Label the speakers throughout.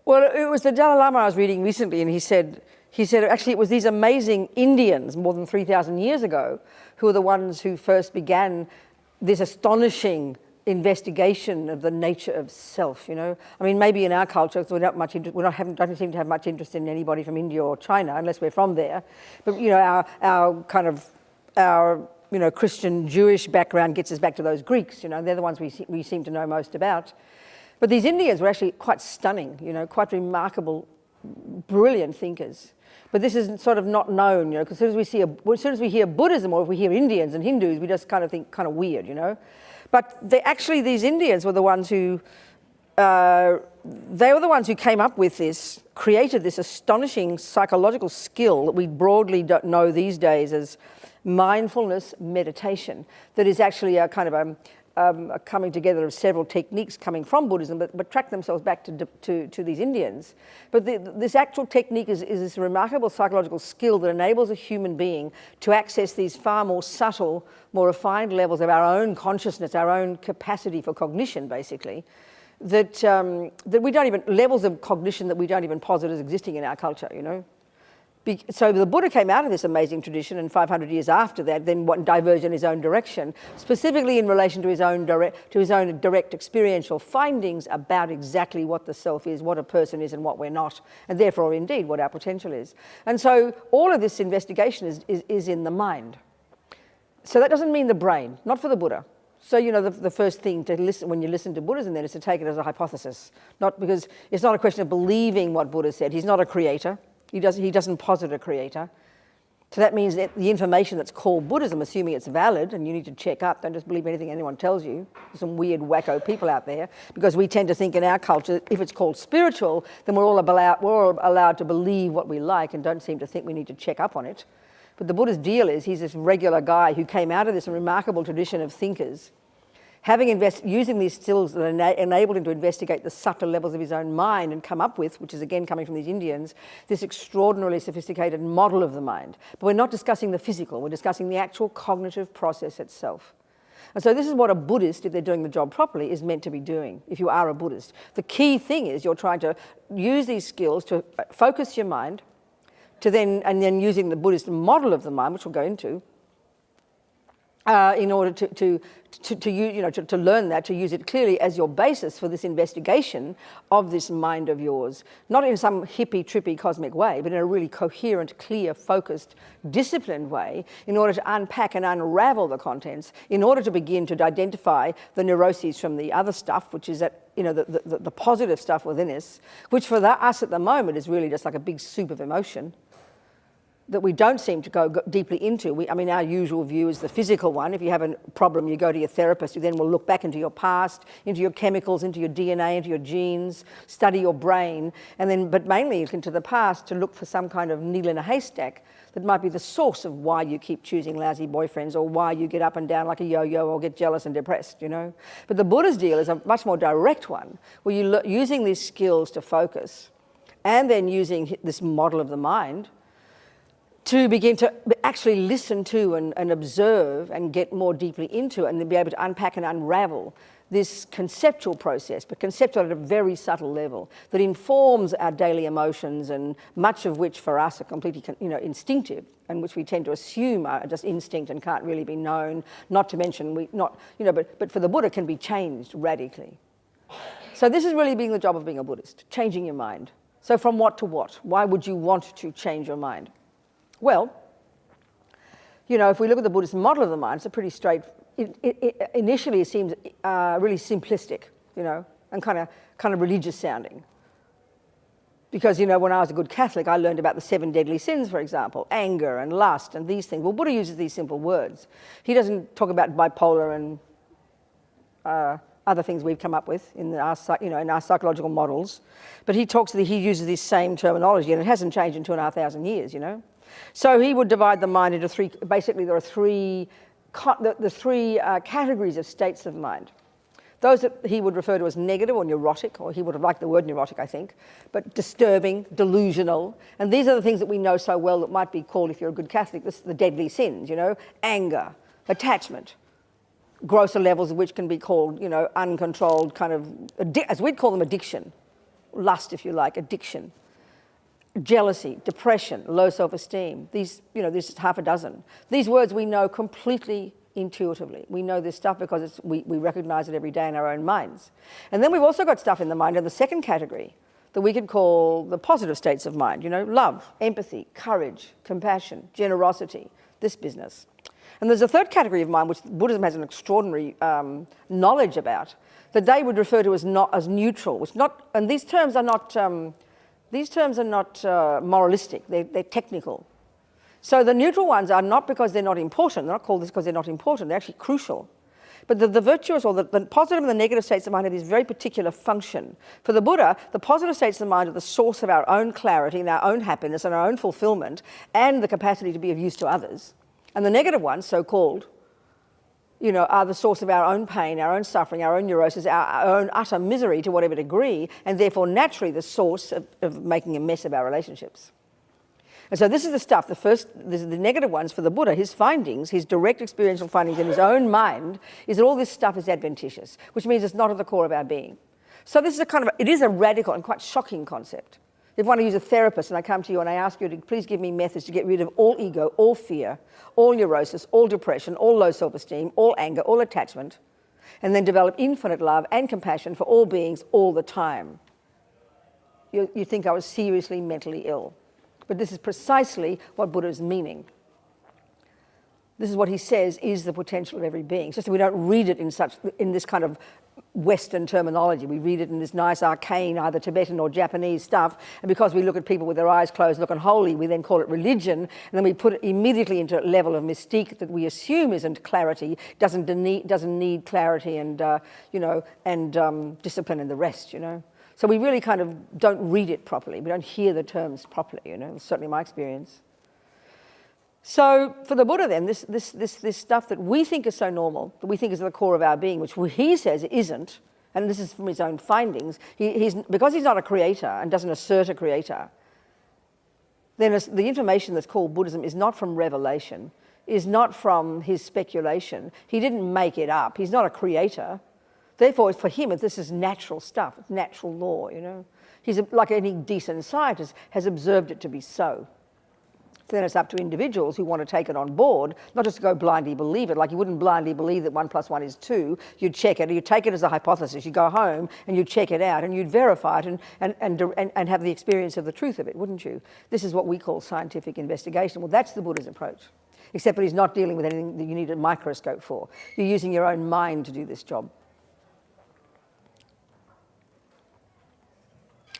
Speaker 1: Well, it was the Dalai Lama I was reading recently, and he said actually it was these amazing Indians more than 3,000 years ago who were the ones who first began this astonishing investigation of the nature of self. You know, I mean, maybe in our culture, we're not much don't seem to have much interest in anybody from India or China unless we're from there. But you know, our Christian Jewish background gets us back to those Greeks. You know, they're the ones we seem to know most about. But these Indians were actually quite stunning, you know, quite remarkable, brilliant thinkers. But this is sort of not known, you know, because as soon as we hear Buddhism or if we hear Indians and Hindus, we just kind of think kind of weird, you know. But these Indians were the ones who, came up with this, created this astonishing psychological skill that we broadly don't know these days as mindfulness meditation, that is actually a kind of a coming together of several techniques coming from Buddhism, but track themselves back to these Indians. But this actual technique is this remarkable psychological skill that enables a human being to access these far more subtle, more refined levels of our own consciousness, our own capacity for cognition, basically, that we don't even, levels of cognition that we don't even posit as existing in our culture, you know. So the Buddha came out of this amazing tradition, and 500 years after that, then diverged in his own direction, specifically in relation to his own direct experiential findings about exactly what the self is, what a person is, and what we're not, and therefore, indeed, what our potential is. And so all of this investigation is in the mind. So that doesn't mean the brain, not for the Buddha. So, you know, the first thing to listen when you listen to Buddhism then is to take it as a hypothesis, not because it's not a question of believing what Buddha said. He's not a creator. He doesn't posit a creator. So that means that the information that's called Buddhism, assuming it's valid, and you need to check up, don't just believe anything anyone tells you. There's some weird wacko people out there, because we tend to think in our culture, if it's called spiritual, then we're all allowed to believe what we like and don't seem to think we need to check up on it. But the Buddha's deal is he's this regular guy who came out of this remarkable tradition of thinkers, using these skills that enabled him to investigate the subtle levels of his own mind and come up with, which is again coming from these Indians, this extraordinarily sophisticated model of the mind. But we're not discussing the physical, we're discussing the actual cognitive process itself. And so this is what a Buddhist, if they're doing the job properly, is meant to be doing, if you are a Buddhist. The key thing is you're trying to use these skills to focus your mind, and then using the Buddhist model of the mind, which we'll go into, in order to learn that, to use it clearly as your basis for this investigation of this mind of yours, not in some hippie, trippy, cosmic way, but in a really coherent, clear, focused, disciplined way, in order to unpack and unravel the contents, in order to begin to identify the neuroses from the other stuff, which is that, you know, the positive stuff within us, which for us at the moment is really just like a big soup of emotion that we don't seem to go deeply into. I mean, our usual view is the physical one. If you have a problem, you go to your therapist, who then will look back into your past, into your chemicals, into your DNA, into your genes, study your brain, and then, but mainly into the past to look for some kind of needle in a haystack that might be the source of why you keep choosing lousy boyfriends, or why you get up and down like a yo-yo, or get jealous and depressed, you know. But the Buddha's deal is a much more direct one, where you're using these skills to focus, and then using this model of the mind to begin to actually listen to and observe and get more deeply into it, and then be able to unpack and unravel this conceptual process, but conceptual at a very subtle level that informs our daily emotions, and much of which for us are completely, you know, instinctive, and which we tend to assume are just instinct and can't really be known. Not to mention but for the Buddha can be changed radically. So this is really being the job of being a Buddhist, changing your mind. So from what to what? Why would you want to change your mind? Well, you know, if we look at the Buddhist model of the mind, it's a pretty initially it seems really simplistic, you know, and kind of religious sounding. Because, you know, when I was a good Catholic, I learned about the 7 deadly sins, for example, anger and lust and these things. Well, Buddha uses these simple words. He doesn't talk about bipolar and other things we've come up with in our psychological models, but he uses this same terminology, and it hasn't changed in 2,500 years, you know. So he would divide the mind into three. Basically, there are three categories of states of mind. Those that he would refer to as negative or neurotic, or he would have liked the word neurotic, I think, but disturbing, delusional. And these are the things that we know so well that might be called, if you're a good Catholic, the deadly sins, you know, anger, attachment, grosser levels of which can be called, you know, uncontrolled kind of, as we'd call them, addiction. lust, if you like, addiction, jealousy, depression, low self-esteem. These, there's half a dozen. These words we know completely intuitively. We know this stuff because we recognize it every day in our own minds. And then we've also got stuff in the mind in the second category that we could call the positive states of mind, love, empathy, courage, compassion, generosity, this business. And there's a third category of mind which Buddhism has an extraordinary knowledge about, that they would refer to as neutral, and these terms are not moralistic, they're technical. So the neutral ones are not because they're not important, they're not called this because they're not important, they're actually crucial. But the virtuous, or the positive and the negative states of mind have this very particular function. For the Buddha, the positive states of mind are the source of our own clarity and our own happiness and our own fulfillment and the capacity to be of use to others. And the negative ones, so-called, are the source of our own pain, our own suffering, our own neurosis, our own utter misery to whatever degree, and therefore naturally the source of making a mess of our relationships. And so this is the stuff, this is the negative ones for the Buddha. His findings, his direct experiential findings in his own mind, is that all this stuff is adventitious, which means it's not at the core of our being. So this is it is a radical and quite shocking concept. If I want to use a therapist and I come to you and I ask you to please give me methods to get rid of all ego, all fear, all neurosis, all depression, all low self-esteem, all anger, all attachment, and then develop infinite love and compassion for all beings all the time, you think I was seriously mentally ill. But this is precisely what Buddha is meaning. This is what he says is the potential of every being. It's just that we don't read it in this kind of Western terminology. We read it in this nice arcane, either Tibetan or Japanese stuff, and because we look at people with their eyes closed looking holy, we then call it religion, and then we put it immediately into a level of mystique that we assume isn't clarity, doesn't need clarity and discipline and the rest, So we really kind of don't read it properly. We don't hear the terms properly, It's certainly my experience. So for the Buddha then, this stuff that we think is so normal, that we think is at the core of our being, which he says it isn't, and this is from his own findings, because he's not a creator and doesn't assert a creator, then the information that's called Buddhism is not from revelation, is not from his speculation. He didn't make it up. He's not a creator. Therefore, for him, this is natural stuff. It's natural law, He's like any decent scientist, has observed it to be so. So then it's up to individuals who want to take it on board, not just to go blindly believe it. Like you wouldn't blindly believe that 1 + 1 is 2. You'd check it, you'd take it as a hypothesis. You'd go home and you'd check it out and you'd verify it and have the experience of the truth of it, wouldn't you? This is what we call scientific investigation. Well, that's the Buddha's approach, except that he's not dealing with anything that you need a microscope for. You're using your own mind to do this job.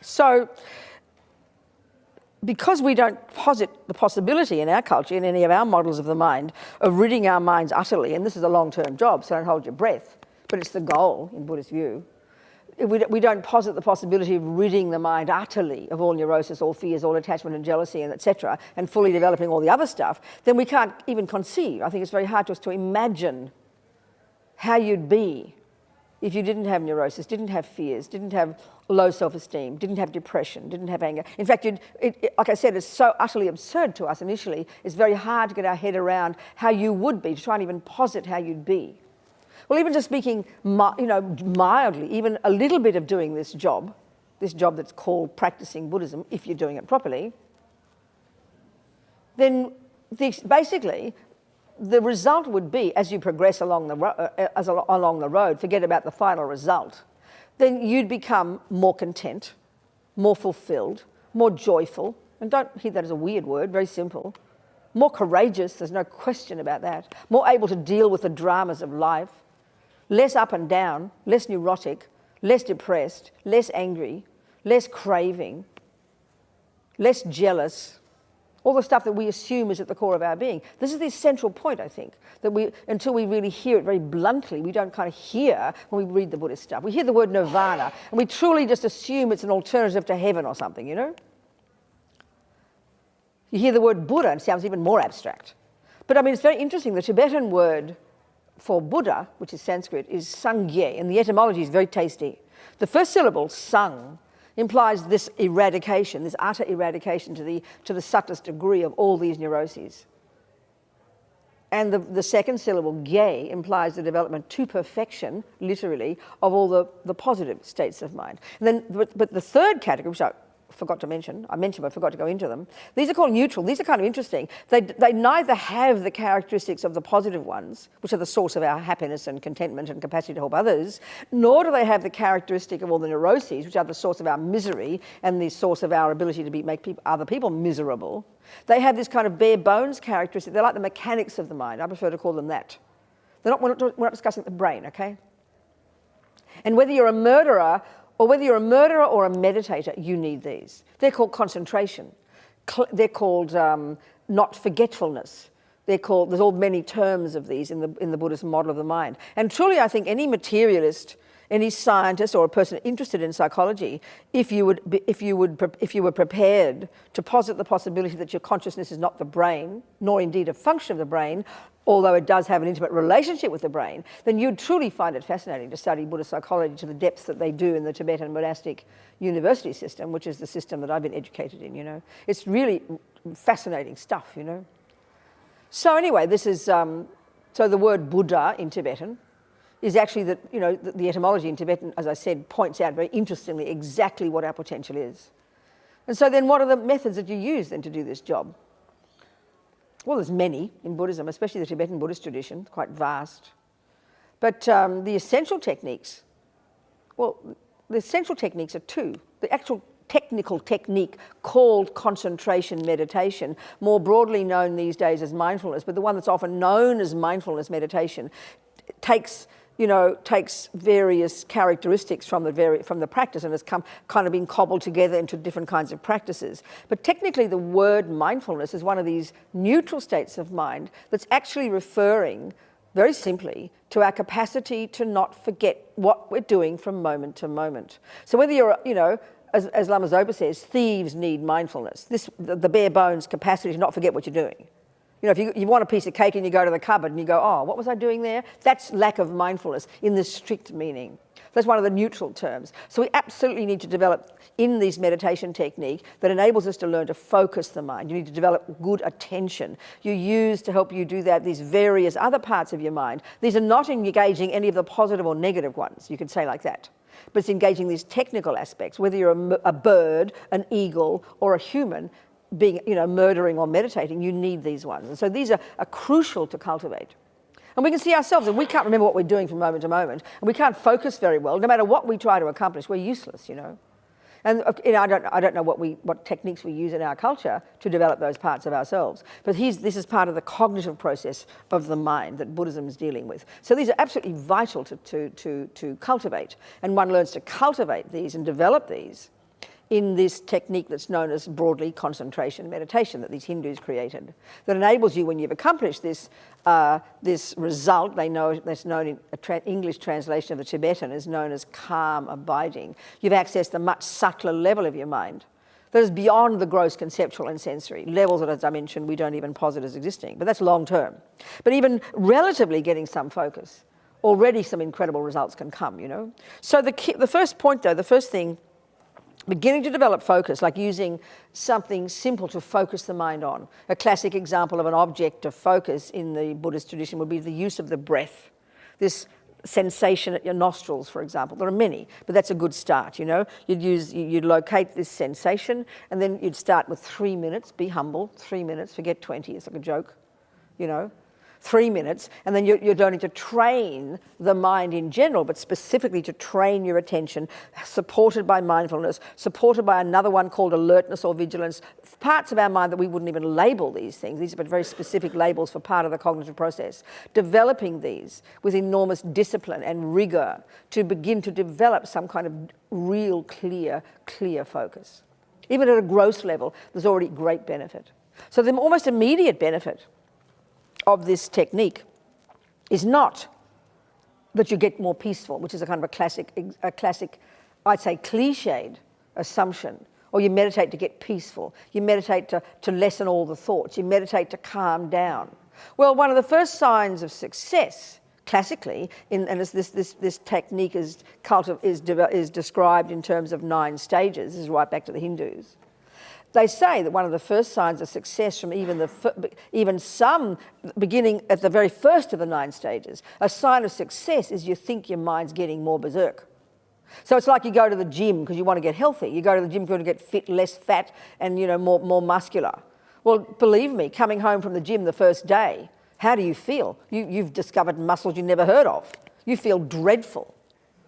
Speaker 1: So, because we don't posit the possibility in our culture, in any of our models of the mind, of ridding our minds utterly, and this is a long-term job, so don't hold your breath, but it's the goal in Buddhist view. We don't posit the possibility of ridding the mind utterly of all neurosis, all fears, all attachment and jealousy, and etc., and fully developing all the other stuff, then we can't even conceive. I think it's very hard to us to imagine how you'd be if you didn't have neurosis, didn't have fears, didn't have low self-esteem, didn't have depression, didn't have anger. In fact, like I said, it's so utterly absurd to us initially, it's very hard to get our head around how you would be, to try and even posit how you'd be. Well, even just speaking mildly, even a little bit of doing this job that's called practicing Buddhism, if you're doing it properly, then basically the result would be, as you progress along the road, forget about the final result, then you'd become more content, more fulfilled, more joyful, and don't hear that as a weird word, very simple, more courageous, there's no question about that, more able to deal with the dramas of life, less up and down, less neurotic, less depressed, less angry, less craving, less jealous, all the stuff that we assume is at the core of our being. This is the essential point, I think, that until we really hear it very bluntly, we don't kind of hear when we read the Buddhist stuff. We hear the word nirvana, and we truly just assume it's an alternative to heaven or something, You hear the word Buddha, and it sounds even more abstract. But I mean, it's very interesting. The Tibetan word for Buddha, which is Sanskrit, is sangye, and the etymology is very tasty. The first syllable, sang, implies this eradication, this utter eradication to the subtlest degree of all these neuroses. And the second syllable, gye, implies the development to perfection, literally, of all the positive states of mind. And then, but the third category, which I forgot to mention, but I forgot to go into them, these are called neutral. These are kind of interesting. They neither have the characteristics of the positive ones, which are the source of our happiness and contentment and capacity to help others, nor do they have the characteristic of all the neuroses, which are the source of our misery and the source of our ability to make other people miserable. They have this kind of bare bones characteristic. They're like the mechanics of the mind. I prefer to call them that. We're not discussing the brain, okay? And whether you're a murderer or a meditator, you need these. They're called concentration. They're called not forgetfulness. There's all many terms of these in the Buddhist model of the mind. And truly, I think any materialist, any scientist or a person interested in psychology, if you were prepared to posit the possibility that your consciousness is not the brain, nor indeed a function of the brain, although it does have an intimate relationship with the brain, then you'd truly find it fascinating to study Buddhist psychology to the depths that they do in the Tibetan monastic university system, which is the system that I've been educated in, you know. It's really fascinating stuff, you know. So anyway, this is, so the word Buddha in Tibetan is actually the etymology in Tibetan, as I said, points out very interestingly exactly what our potential is. And so then what are the methods that you use then to do this job? Well, there's many in Buddhism, especially the Tibetan Buddhist tradition, quite vast. But the essential techniques, well, the essential techniques are two. The actual technical technique called concentration meditation, more broadly known these days as mindfulness, but the one that's often known as mindfulness meditation, takes various characteristics from the practice and has kind of been cobbled together into different kinds of practices. But technically the word mindfulness is one of these neutral states of mind that's actually referring, very simply, to our capacity to not forget what we're doing from moment to moment. So whether you're, as Lama Zopa says, thieves need mindfulness. The bare bones capacity to not forget what you're doing. If you want a piece of cake and you go to the cupboard and you go, oh, what was I doing there? That's lack of mindfulness in the strict meaning. That's one of the neutral terms. So we absolutely need to develop in this meditation technique that enables us to learn to focus the mind. You need to develop good attention. You use, to help you do that, these various other parts of your mind. These are not engaging any of the positive or negative ones, you could say like that. But it's engaging these technical aspects, whether you're a bird, an eagle, or a human, being, murdering or meditating, you need these ones. And so these are crucial to cultivate. And we can see ourselves, and we can't remember what we're doing from moment to moment, and we can't focus very well. No matter what we try to accomplish, we're useless, And I don't know what techniques we use in our culture to develop those parts of ourselves. But this is part of the cognitive process of the mind that Buddhism is dealing with. So these are absolutely vital to cultivate. And one learns to cultivate these and develop these in this technique that's known as broadly concentration meditation that these Hindus created, that enables you, when you've accomplished this result, that's known in English translation of the Tibetan is known as calm abiding. You've accessed a much subtler level of your mind that is beyond the gross conceptual and sensory levels that, as I mentioned, we don't even posit as existing, but that's long term. But even relatively getting some focus, already some incredible results can come, So the first point though, the first thing, beginning to develop focus, like using something simple to focus the mind on. A classic example of an object of focus in the Buddhist tradition would be the use of the breath. This sensation at your nostrils, for example. There are many, but that's a good start, You'd locate this sensation, and then you'd start with 3 minutes, be humble, 3 minutes, forget 20, it's like a joke, 3 minutes, and then you're learning to train the mind in general, but specifically to train your attention, supported by mindfulness, supported by another one called alertness or vigilance, parts of our mind that we wouldn't even label these things. These are very specific labels for part of the cognitive process. Developing these with enormous discipline and rigor to begin to develop some kind of real clear focus. Even at a gross level, there's already great benefit. So the almost immediate benefit of this technique is not that you get more peaceful, which is a kind of a classic, I'd say cliched assumption, or you meditate to get peaceful, you meditate to lessen all the thoughts, you meditate to calm down. Well, one of the first signs of success, classically, and as this technique is described in terms of 9 stages, this is right back to the Hindus, They say that one of the first signs of success from even some beginning at the very first of the 9 stages, a sign of success is you think your mind's getting more berserk. So it's like you go to the gym because you want to get healthy. You go to the gym because you want to get fit, less fat, and more muscular. Well, believe me, coming home from the gym the first day, how do you feel? You've discovered muscles you never heard of. You feel dreadful.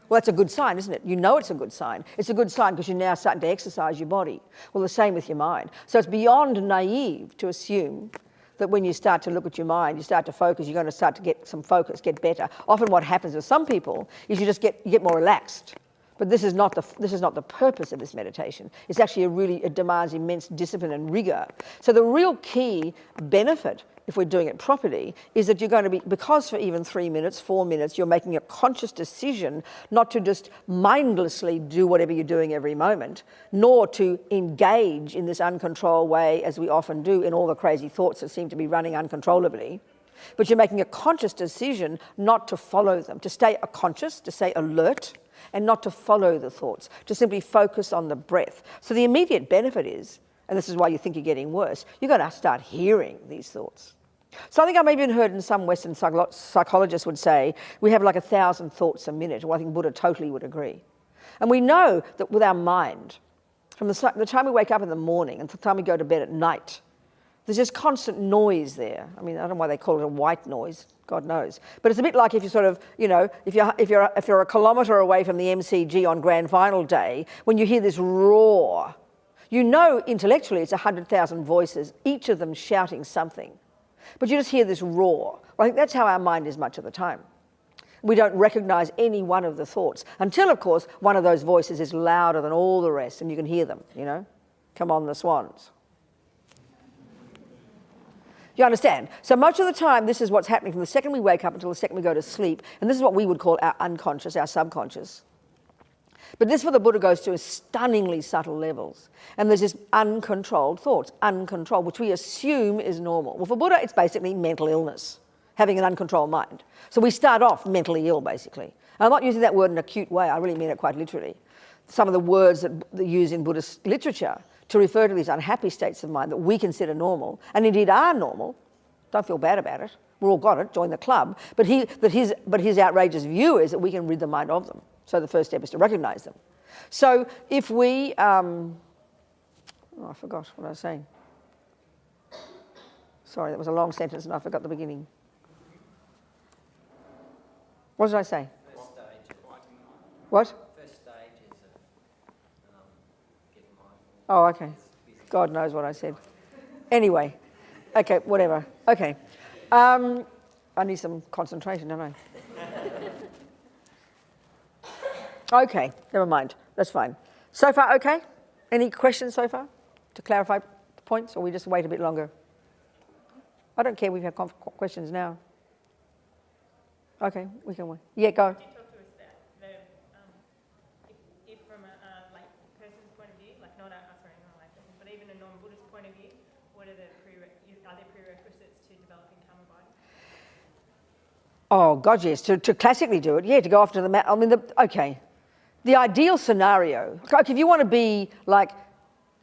Speaker 1: Well, that's a good sign, isn't it? You know it's a good sign. It's a good sign because you're now starting to exercise your body. Well, the same with your mind. So it's beyond naive to assume that when you start to look at your mind, you start to focus, you're going to start to get some focus, get better. Often what happens with some people is you get more relaxed. But this is not the purpose of this meditation. It's actually it demands immense discipline and rigor. So the real key benefit, if we're doing it properly, is that you're going to be, because for even 3 minutes, 4 minutes, you're making a conscious decision not to just mindlessly do whatever you're doing every moment, nor to engage in this uncontrolled way, as we often do, in all the crazy thoughts that seem to be running uncontrollably. But you're making a conscious decision not to follow them, to stay conscious, to stay alert, and not to follow the thoughts, to simply focus on the breath. So the immediate benefit is, and this is why you think you're getting worse, you've got to start hearing these thoughts. So I think I've even heard in some Western psychologists would say we have like 1,000 thoughts a minute. Well, I think Buddha totally would agree. And we know that with our mind, from the time we wake up in the morning and the time we go to bed at night, there's just constant noise there. I mean, I don't know why they call it a white noise. God knows. But it's a bit like if you sort of, if you're a kilometre away from the MCG on grand final day, when you hear this roar, you know intellectually it's 100,000 voices, each of them shouting something. But you just hear this roar. Well, I think that's how our mind is much of the time. We don't recognise any one of the thoughts until, of course, one of those voices is louder than all the rest and you can hear them, Come on, the swans. You understand? So much of the time, this is what's happening from the second we wake up until the second we go to sleep. And this is what we would call our unconscious, our subconscious. But this, for the Buddha, goes to stunningly subtle levels. And there's this uncontrolled thoughts, uncontrolled, which we assume is normal. Well, for Buddha, it's basically mental illness, having an uncontrolled mind. So we start off mentally ill, basically. And I'm not using that word in a cute way. I really mean it quite literally. Some of the words that they use in Buddhist literature to refer to these unhappy states of mind that we consider normal, and indeed are normal, don't feel bad about it, we've all got it, join the club, but his outrageous view is that we can rid the mind of them. So the first step is to recognise them. So if we, I forgot what I was saying. Sorry, that was a long sentence and I forgot the beginning. What did I say?
Speaker 2: First stage.
Speaker 1: What?
Speaker 2: First stage is getting mindful.
Speaker 1: Oh, okay. God knows what I said. Anyway, okay, whatever. Okay. I need some concentration, don't I? Okay, never mind. That's fine. So far, okay? Any questions so far to clarify points, or we just wait a bit longer? I don't care. We've had questions now. Okay, we can wait. Yeah, go.
Speaker 3: Could you talk to us about if from a person's point of view, like not us or anyone like person, but even a non-Buddhist point of view, what are there prerequisites to developing karma body?
Speaker 1: Oh God, yes. To classically do it, to go off to the mat. I mean, okay. The ideal scenario. Like, if you want to be like,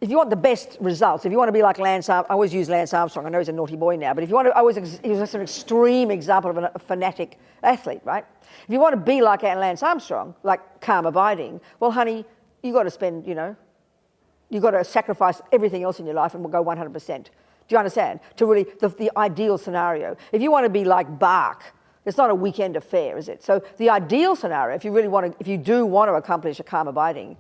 Speaker 1: if you want the best results, if you want to be like Lance Armstrong, I always use Lance Armstrong. I know he's a naughty boy now, but if you want to, he was just an extreme example of a fanatic athlete, right? If you want to be like Lance Armstrong, like calm abiding, well, honey, you got to spend, you've got to sacrifice everything else in your life and we'll go 100%. Do you understand? To really, the ideal scenario. If you want to be like Bach, it's not a weekend affair, is it? So the ideal scenario, if you do want to accomplish a calm abiding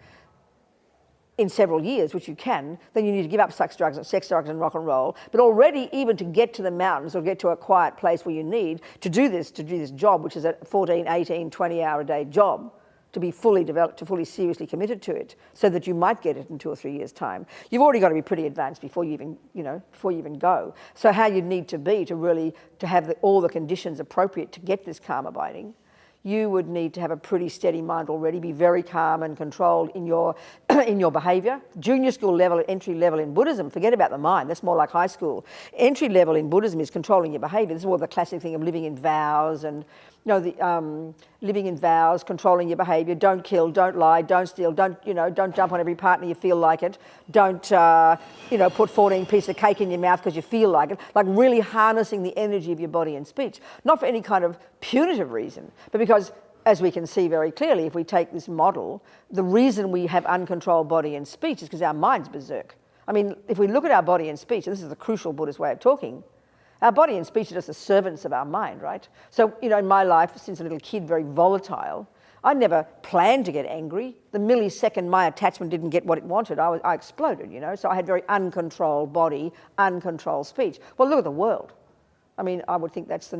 Speaker 1: in several years, which you can, then you need to give up sex, drugs, and rock and roll. But already, even to get to the mountains or get to a quiet place where you need to do this job, which is a 14, 18, 20-hour-a-day job, to be fully developed, to fully seriously committed to it, so that you might get it in 2 or 3 years' time. You've already got to be pretty advanced before you even go. So how you need to be to really have all the conditions appropriate to get this calm abiding. you would need to have a pretty steady mind already, be very calm and controlled in your in your behavior. Junior school level, entry level in Buddhism, forget about the mind, that's more like high school. Entry level in Buddhism is controlling your behavior. This is all the classic thing of living in vows and living in vows, controlling your behaviour. Don't kill, don't lie, don't steal, don't jump on every partner you feel like it. Don't put 14 pieces of cake in your mouth because you feel like it. Like really harnessing the energy of your body and speech, not for any kind of punitive reason, but because, as we can see very clearly, if we take this model, the reason we have uncontrolled body and speech is because our mind's berserk. I mean, if we look at our body and speech, and this is the crucial Buddhist way of talking, our body and speech are just the servants of our mind, right? So, in my life, since a little kid, very volatile, I never planned to get angry. The millisecond my attachment didn't get what it wanted, I exploded, So I had very uncontrolled body, uncontrolled speech. Well, look at the world. I mean, I would think that's the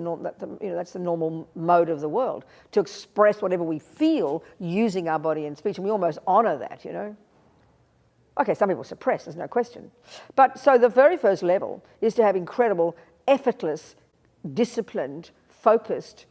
Speaker 1: that's the normal mode of the world, to express whatever we feel using our body and speech, and we almost honour that, Okay, some people suppress, there's no question. But so the very first level is to have incredible, effortless, disciplined, focused,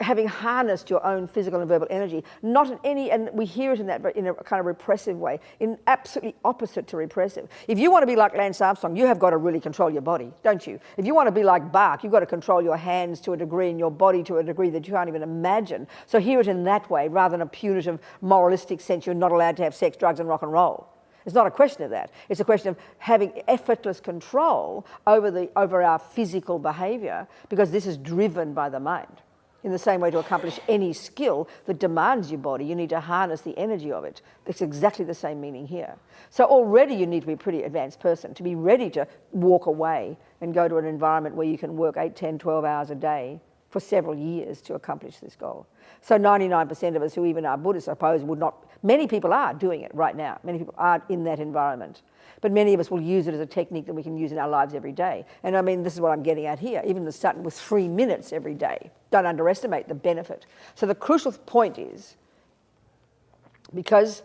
Speaker 1: having harnessed your own physical and verbal energy, not in any, and we hear it in a kind of repressive way, in absolutely opposite to repressive. If you want to be like Lance Armstrong, you have got to really control your body, don't you? If you want to be like Bach, you've got to control your hands to a degree and your body to a degree that you can't even imagine. So hear it in that way, rather than a punitive, moralistic sense, you're not allowed to have sex, drugs and rock and roll. It's not a question of that. It's a question of having effortless control over our physical behaviour, because this is driven by the mind. In the same way, to accomplish any skill that demands your body, you need to harness the energy of it. It's exactly the same meaning here. So already you need to be a pretty advanced person to be ready to walk away and go to an environment where you can work 8, 10, 12 hours a day for several years to accomplish this goal. So 99% of us who even are Buddhists, I suppose, would not. Many people are doing it right now. Many people are in that environment. But many of us will use it as a technique that we can use in our lives every day. And I mean, this is what I'm getting at here. Even the starting with 3 minutes every day. Don't underestimate the benefit. So the crucial point is, because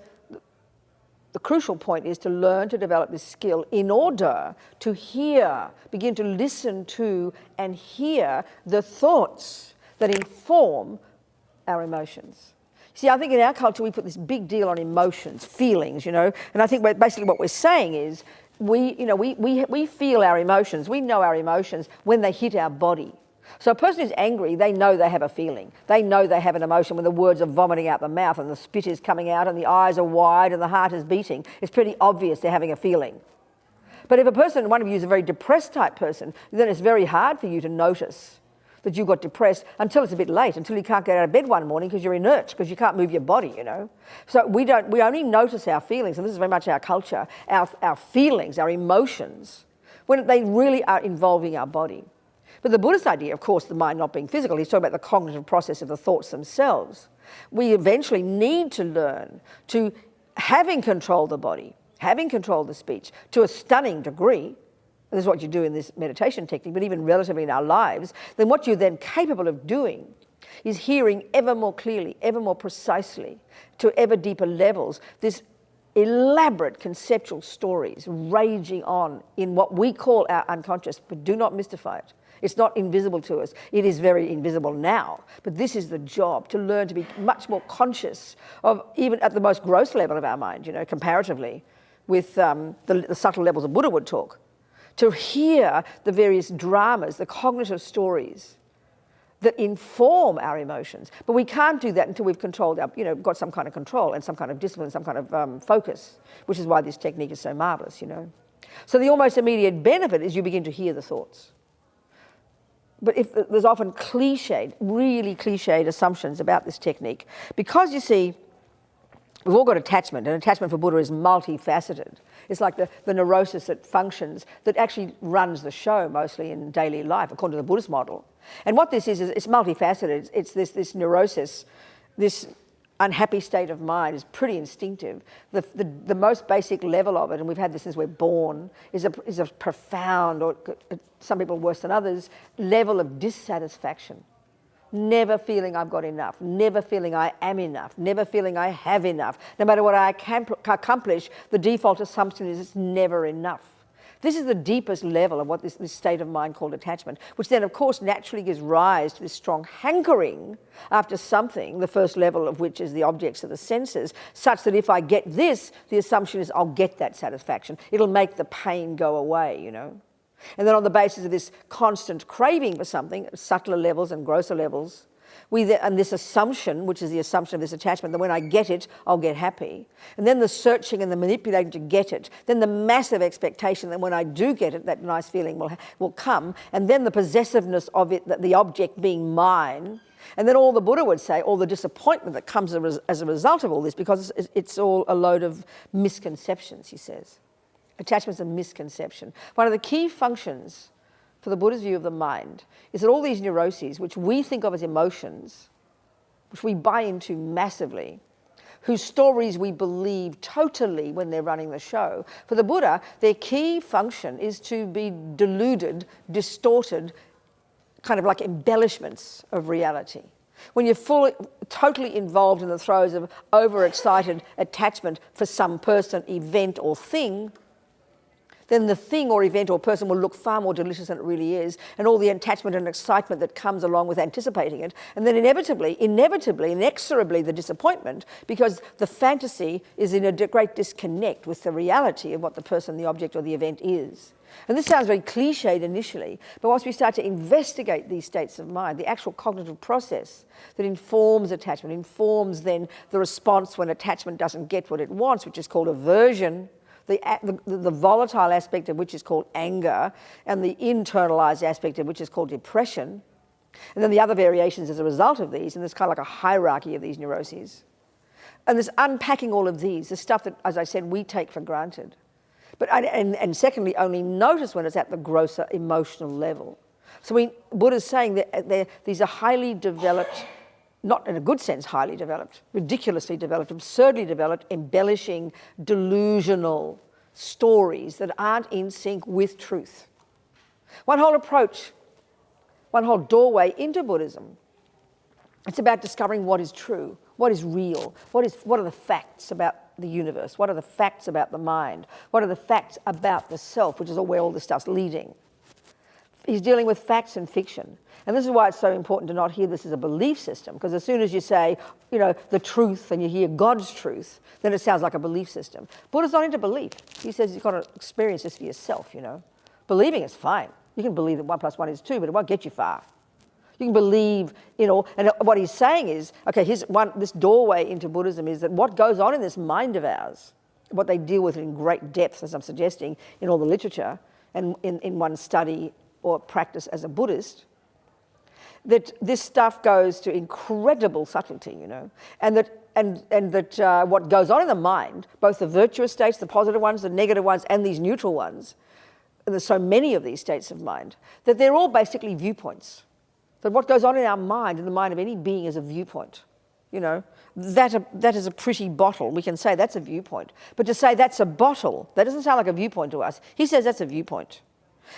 Speaker 1: the crucial point is to learn to develop this skill in order to hear, begin to listen to and hear the thoughts that inform our emotions. See, I think in our culture we put this big deal on emotions, feelings, and I think basically what we're saying is we feel our emotions, we know our emotions when they hit our body. So a person who's angry, they know they have a feeling. They know they have an emotion when the words are vomiting out the mouth and the spit is coming out and the eyes are wide and the heart is beating. It's pretty obvious they're having a feeling. But if one of you is a very depressed type person, then it's very hard for you to notice that you got depressed until it's a bit late, until you can't get out of bed one morning because you're inert, because you can't move your body, So we only notice our feelings, and this is very much our culture, our feelings, our emotions, when they really are involving our body. But the Buddhist idea, of course, the mind not being physical, he's talking about the cognitive process of the thoughts themselves. We eventually need to learn to, having controlled the body, having controlled the speech to a stunning degree, and this is what you do in this meditation technique, but even relatively in our lives, then what you're then capable of doing is hearing ever more clearly, ever more precisely, to ever deeper levels, this elaborate conceptual stories raging on in what we call our unconscious, but do not mystify it. It's not invisible to us. It is very invisible now. But this is the job, to learn to be much more conscious of, even at the most gross level of our mind, comparatively, with the subtle levels of Buddha would talk. To hear the various dramas, the cognitive stories that inform our emotions. But we can't do that until we've controlled got some kind of control and some kind of discipline, some kind of focus, which is why this technique is so marvellous, So the almost immediate benefit is you begin to hear the thoughts. But if there's often really cliched assumptions about this technique, because you see, we've all got attachment, and attachment for Buddha is multifaceted. It's like the neurosis that functions, that actually runs the show mostly in daily life, according to the Buddhist model. And what this is it's multifaceted. It's this neurosis, this unhappy state of mind is pretty instinctive. The most basic level of it, and we've had this since we're born, is a profound, or some people worse than others, level of dissatisfaction. Never feeling I've got enough, never feeling I am enough, never feeling I have enough. No matter what I can accomplish, the default assumption is it's never enough. This is the deepest level of what this state of mind called attachment, which then, of course, naturally gives rise to this strong hankering after something, the first level of which is the objects of the senses, such that if I get this, the assumption is I'll get that satisfaction. It'll make the pain go away, you know. And then on the basis of this constant craving for something, subtler levels and grosser levels, and this assumption, which is the assumption of this attachment, that when I get it, I'll get happy. And then the searching and the manipulating to get it. Then the massive expectation that when I do get it, that nice feeling will come. And then the possessiveness of it, that the object being mine. And then all the Buddha would say, all the disappointment that comes as a result of all this, because it's all a load of misconceptions, he says. Attachment's a misconception. One of the key functions for the Buddha's view of the mind is that all these neuroses, which we think of as emotions, which we buy into massively, whose stories we believe totally when they're running the show, for the Buddha, their key function is to be deluded, distorted, kind of like embellishments of reality. When you're totally involved in the throes of overexcited attachment for some person, event or thing, then the thing or event or person will look far more delicious than it really is, and all the attachment and excitement that comes along with anticipating it, and then inevitably, inexorably the disappointment, because the fantasy is in a great disconnect with the reality of what the person, the object or the event is. And this sounds very cliched initially, but once we start to investigate these states of mind, the actual cognitive process that informs attachment, informs then the response when attachment doesn't get what it wants, which is called aversion, the volatile aspect of which is called anger, and the internalized aspect of which is called depression, and then the other variations as a result of these, and there's kind of like a hierarchy of these neuroses. And there's unpacking all of these, the stuff that, as I said, we take for granted. But and secondly, only notice when it's at the grosser emotional level. So Buddha's saying that these are highly developed, not in a good sense highly developed, ridiculously developed, absurdly developed, embellishing, delusional stories that aren't in sync with truth. One whole approach, one whole doorway into Buddhism, it's about discovering what is true, what is real, what are the facts about the universe, what are the facts about the mind, what are the facts about the self, which is where all this stuff's leading. He's dealing with facts and fiction. And this is why it's so important to not hear this as a belief system, because as soon as you say, you know, the truth and you hear God's truth, then it sounds like a belief system. Buddha's not into belief. He says you've got to experience this for yourself, you know. Believing is fine. You can believe that 1 + 1 is 2, but it won't get you far. You can believe, you know, and what he's saying is, okay, this doorway into Buddhism is that what goes on in this mind of ours, what they deal with in great depth, as I'm suggesting, in all the literature, and in one's study or practice as a Buddhist, that this stuff goes to incredible subtlety, you know, and that what goes on in the mind, both the virtuous states, the positive ones, the negative ones, and these neutral ones, and there's so many of these states of mind, that they're all basically viewpoints. That what goes on in our mind, in the mind of any being, is a viewpoint. You know, that is a pretty bottle. We can say that's a viewpoint. But to say that's a bottle, that doesn't sound like a viewpoint to us. He says that's a viewpoint.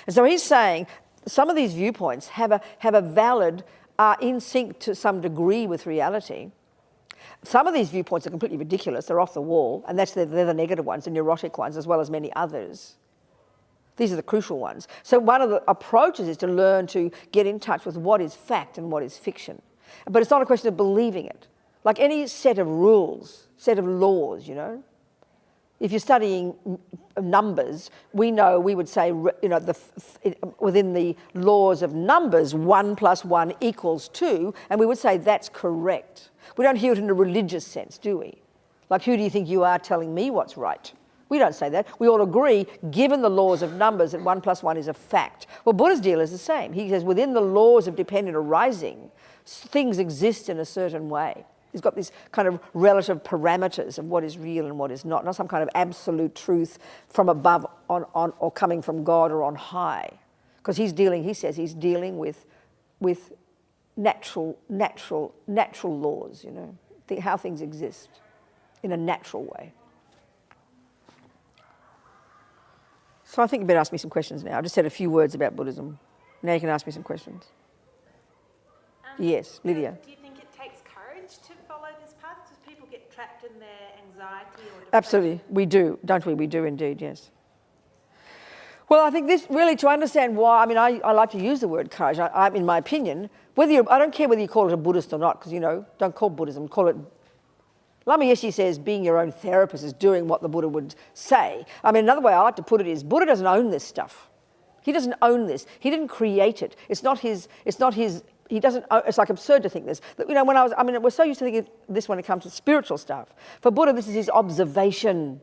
Speaker 1: And so he's saying some of these viewpoints have a valid, are in sync to some degree with reality. Some of these viewpoints are completely ridiculous. They're off the wall. And they're the negative ones, the neurotic ones, as well as many others. These are the crucial ones. So one of the approaches is to learn to get in touch with what is fact and what is fiction. But it's not a question of believing it. Like any set of rules, set of laws, you know. If you're studying numbers, we would say, you know, within the laws of numbers, 1 + 1 = 2, and we would say that's correct. We don't hear it in a religious sense, do we? Like, who do you think you are telling me what's right? We don't say that. We all agree, given the laws of numbers, that 1 + 1 is a fact. Well, Buddha's deal is the same. He says within the laws of dependent arising, things exist in a certain way. He's got these kind of relative parameters of what is real and what is not some kind of absolute truth from above on or coming from God or on high. Because he says he's dealing with natural laws, you know, how things exist in a natural way. So I think you better ask me some questions now. I just said a few words about Buddhism. Now you can ask me some questions. Yes, Lydia.
Speaker 4: Do you think it takes courage to follow this path? Do people get trapped in their anxiety or depression?
Speaker 1: Absolutely, we do, don't we? We do indeed, yes. Well, I think this really, to understand why, I mean, I like to use the word courage, in my opinion, I don't care whether you call it a Buddhist or not, because, don't call Buddhism, call it, Lama Yeshe says being your own therapist is doing what the Buddha would say. I mean, another way I like to put it is Buddha doesn't own this stuff. He doesn't own this. He didn't create it. It's not his, he doesn't, it's like absurd to think this. We're so used to thinking this when it comes to spiritual stuff. For Buddha, this is his observation.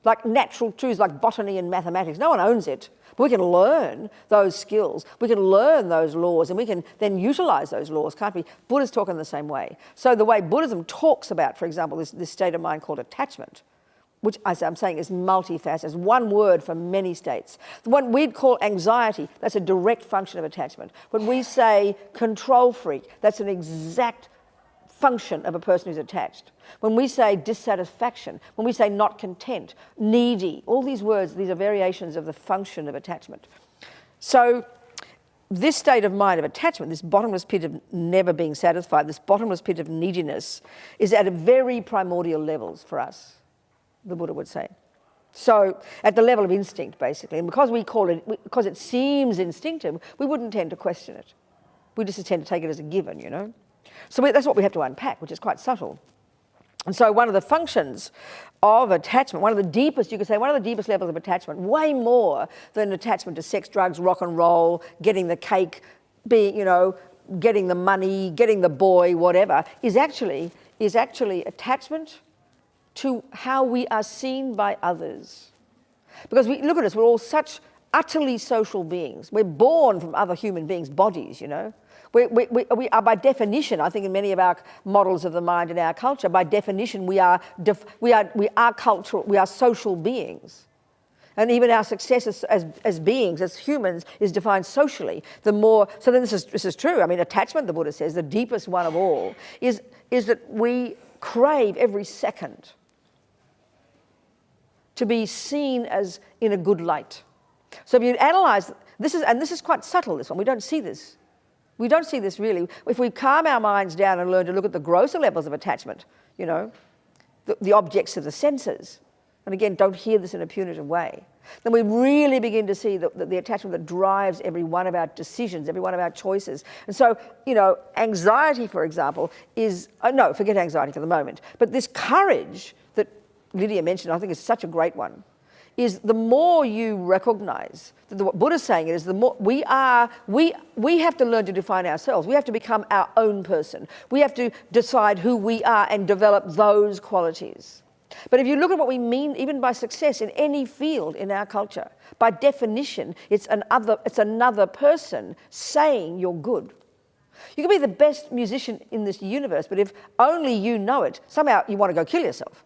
Speaker 1: Like natural truths like botany and mathematics. No one owns it. But we can learn those skills. We can learn those laws and we can then utilize those laws, can't we? Buddha's talking the same way. So the way Buddhism talks about, for example, this state of mind called attachment, which I'm saying is multifaceted, is one word for many states. The one we'd call anxiety, that's a direct function of attachment. When we say control freak, that's an exact function of a person who's attached. When we say dissatisfaction, when we say not content, needy, all these words, these are variations of the function of attachment. So this state of mind of attachment, this bottomless pit of never being satisfied, this bottomless pit of neediness is at a very primordial levels for us, the Buddha would say. So at the level of instinct, basically, and because because it seems instinctive, we wouldn't tend to question it. We just tend to take it as a given, So that's what we have to unpack, which is quite subtle. And so one of the functions of attachment, one of the deepest levels of attachment, way more than attachment to sex, drugs, rock and roll, getting the cake, getting the money, getting the boy, whatever, is actually attachment to how we are seen by others. Because look at us, we're all such utterly social beings. We're born from other human beings' bodies, We are by definition, I think in many of our models of the mind in our culture, by definition we are cultural, we are social beings. And even our success as beings, as humans, is defined socially. So then this is true. I mean, attachment, the Buddha says, the deepest one of all, is that we crave every second to be seen as in a good light. So if you analyse, this is quite subtle, this one, we don't see this. We don't see this really. If we calm our minds down and learn to look at the grosser levels of attachment, the objects of the senses, and again, don't hear this in a punitive way, then we really begin to see the attachment that drives every one of our decisions, every one of our choices. And so, anxiety, for example, forget anxiety for the moment, but this courage that Lydia mentioned, I think is such a great one, is the more you recognise that what Buddha's saying is the more we have to learn to define ourselves. We have to become our own person. We have to decide who we are and develop those qualities. But if you look at what we mean even by success in any field in our culture, by definition, it's another person saying you're good. You can be the best musician in this universe, but if only you know it, somehow you want to go kill yourself.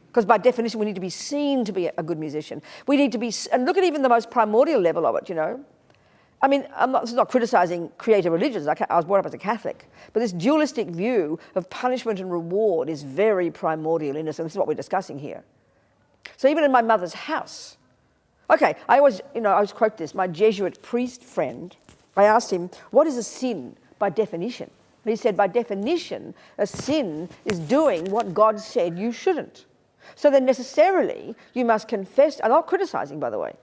Speaker 1: Because by definition, we need to be seen to be a good musician. We need to be, and look at even the most primordial level of it, I mean, this is not criticising creative religions. I was brought up as a Catholic. But this dualistic view of punishment and reward is very primordial in us, and this is what we're discussing here. So even in my mother's house, I always quote this, my Jesuit priest friend, I asked him, what is a sin by definition? And he said, by definition, a sin is doing what God said you shouldn't. So then necessarily you must confess, and I'm not criticising, by the way.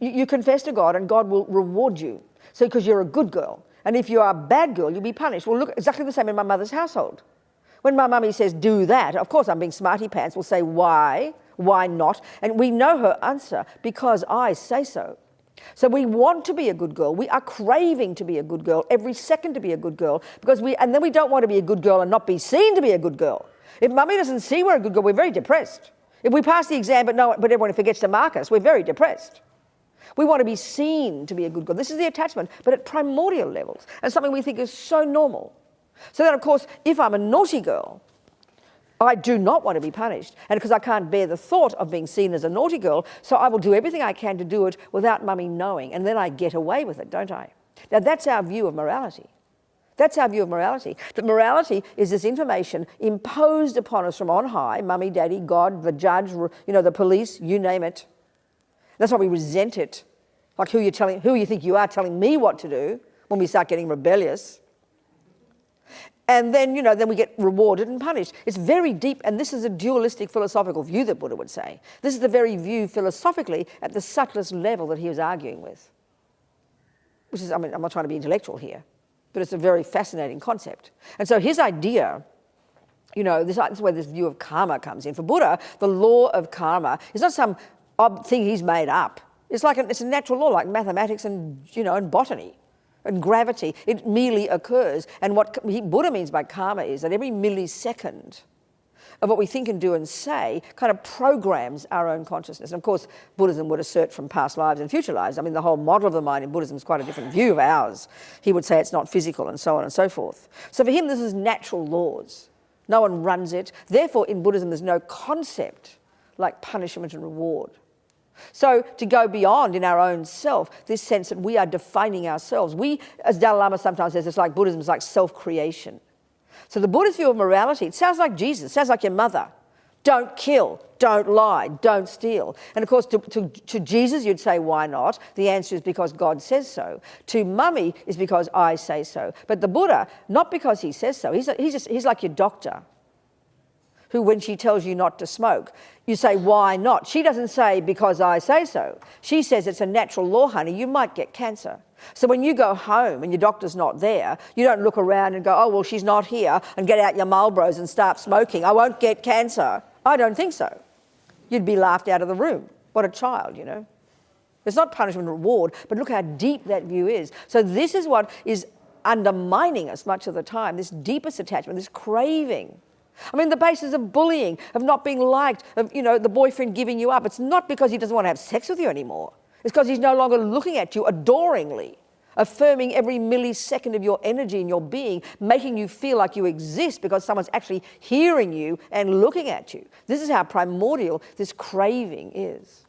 Speaker 1: You confess to God and God will reward you. So because you're a good girl. And if you are a bad girl, you'll be punished. Well, look, exactly the same in my mother's household. When my mummy says, do that, of course I'm being smarty pants. We'll say, why? Why not? And we know her answer, because I say so. So we want to be a good girl. We are craving to be a good girl, every second to be a good girl, and then we don't want to be a good girl and not be seen to be a good girl. If mummy doesn't see we're a good girl, we're very depressed. If we pass the exam but everyone forgets to mark us, we're very depressed. We want to be seen to be a good girl. This is the attachment, but at primordial levels, and something we think is so normal. So then, of course, if I'm a naughty girl, I do not want to be punished. And because I can't bear the thought of being seen as a naughty girl, so I will do everything I can to do it without mummy knowing, and then I get away with it, don't I? Now, that's our view of morality. That's our view of morality. That morality is this information imposed upon us from on high, mummy, daddy, God, the judge, the police, you name it. That's why we resent it. Like who you think you are telling me what to do when we start getting rebellious. And then, then we get rewarded and punished. It's very deep, and this is a dualistic philosophical view that Buddha would say. This is the very view philosophically at the subtlest level that he was arguing with. Which is, I'm not trying to be intellectual here, but it's a very fascinating concept. And so his idea, this is where this view of karma comes in. For Buddha, the law of karma is not some odd thing he's made up. It's it's a natural law, like mathematics and, and botany. And gravity, it merely occurs. And what Buddha means by karma is that every millisecond of what we think and do and say kind of programs our own consciousness. And of course, Buddhism would assert from past lives and future lives. The whole model of the mind in Buddhism is quite a different view of ours. He would say it's not physical and so on and so forth. So for him, this is natural laws. No one runs it. Therefore, in Buddhism, there's no concept like punishment and reward. So to go beyond in our own self, this sense that we are defining ourselves. We, as Dalai Lama sometimes says, it's like Buddhism is like self-creation. So the Buddhist view of morality, it sounds like Jesus, it sounds like your mother. Don't kill, don't lie, don't steal. And of course, to Jesus, you'd say, why not? The answer is because God says so. To Mummy is because I say so. But the Buddha, not because he says so. He's like your doctor, who when she tells you not to smoke, you say, why not? She doesn't say, because I say so. She says, it's a natural law, honey, you might get cancer. So when you go home and your doctor's not there, you don't look around and go, oh, well, she's not here, and get out your Marlboros and start smoking. I won't get cancer. I don't think so. You'd be laughed out of the room. What a child, It's not punishment and reward, but look how deep that view is. So this is what is undermining us much of the time, this deepest attachment, this craving. The basis of bullying, of not being liked, of, the boyfriend giving you up. It's not because he doesn't want to have sex with you anymore. It's because he's no longer looking at you adoringly, affirming every millisecond of your energy and your being, making you feel like you exist because someone's actually hearing you and looking at you. This is how primordial this craving is.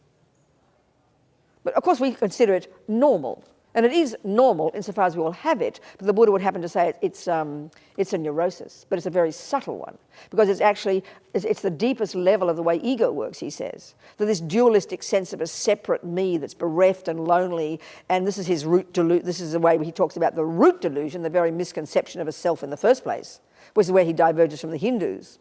Speaker 1: But of course we consider it normal. And it is normal insofar as we all have it, but the Buddha would happen to say it's a neurosis, but it's a very subtle one, because it's the deepest level of the way ego works, he says. That this dualistic sense of a separate me that's bereft and lonely, and this is his root delusion. This is the way he talks about the root delusion, the very misconception of a self in the first place, which is where he diverges from the Hindus.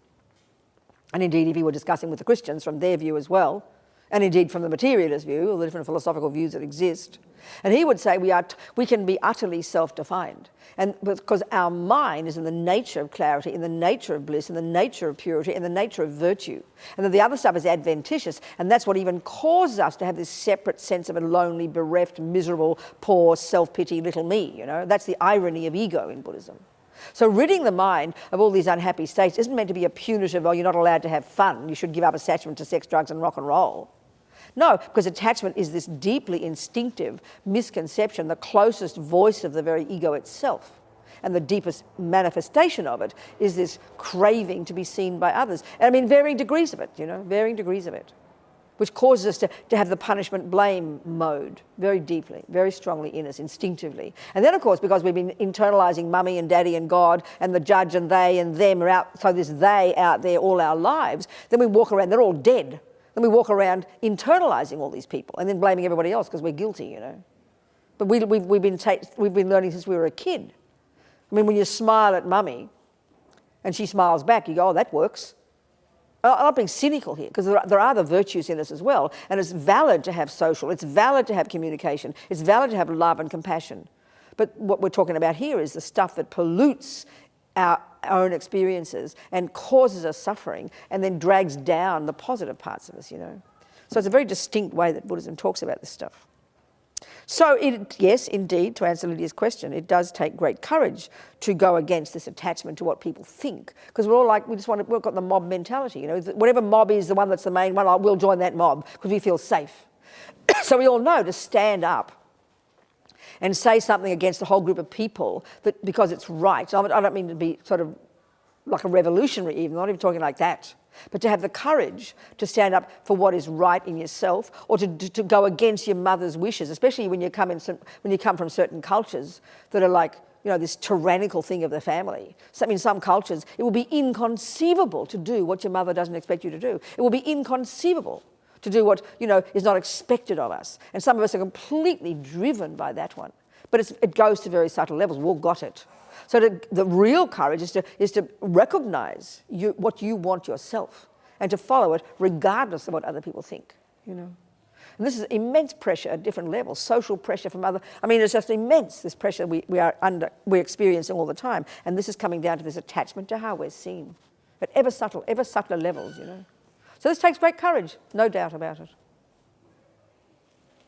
Speaker 1: And indeed, if he were discussing with the Christians from their view as well, and indeed from the materialist view, all the different philosophical views that exist. And he would say we can be utterly self-defined. And because our mind is in the nature of clarity, in the nature of bliss, in the nature of purity, in the nature of virtue. And then the other stuff is adventitious. And that's what even causes us to have this separate sense of a lonely, bereft, miserable, poor, self-pity little me. That's the irony of ego in Buddhism. So ridding the mind of all these unhappy states isn't meant to be a punitive, you're not allowed to have fun, you should give up attachment to sex, drugs and rock and roll. No, because attachment is this deeply instinctive misconception, the closest voice of the very ego itself. And the deepest manifestation of it is this craving to be seen by others. And varying degrees of it, varying degrees of it, which causes us to have the punishment blame mode very deeply, very strongly in us, instinctively. And then, of course, because we've been internalizing mummy and daddy and God and the judge and they and them are out, so this they out there all our lives, then we walk around, they're all dead. Then we walk around internalizing all these people and then blaming everybody else because we're guilty, But we've been learning since we were a kid. When you smile at mummy and she smiles back, you go, oh, that works. I'm not being cynical here, because there are the virtues in us as well, and it's valid to have social, it's valid to have communication, it's valid to have love and compassion. But what we're talking about here is the stuff that pollutes our own experiences and causes us suffering and then drags down the positive parts of us, So it's a very distinct way that Buddhism talks about this stuff. So yes, indeed, to answer Lydia's question, it does take great courage to go against this attachment to what people think, because we're all like, we've got the mob mentality, whatever mob is the one that's the main one, we'll join that mob because we feel safe. So we all know to stand up and say something against a whole group of people that because it's right. I don't mean to be sort of like a revolutionary even, I'm not even talking like that. But to have the courage to stand up for what is right in yourself, or to go against your mother's wishes, especially when you come from certain cultures that are like, this tyrannical thing of the family. So, in some cultures, it will be inconceivable to do what your mother doesn't expect you to do. It will be inconceivable to do what, is not expected of us. And some of us are completely driven by that one. But it goes to very subtle levels. We've all got it. So the real courage is to recognise what you want yourself and to follow it regardless of what other people think, you know. And this is immense pressure at different levels, social pressure from other, I mean, it's just immense, this pressure we're experiencing all the time. And this is coming down to this attachment to how we're seen at ever subtler levels, you know. So this takes great courage, no doubt about it.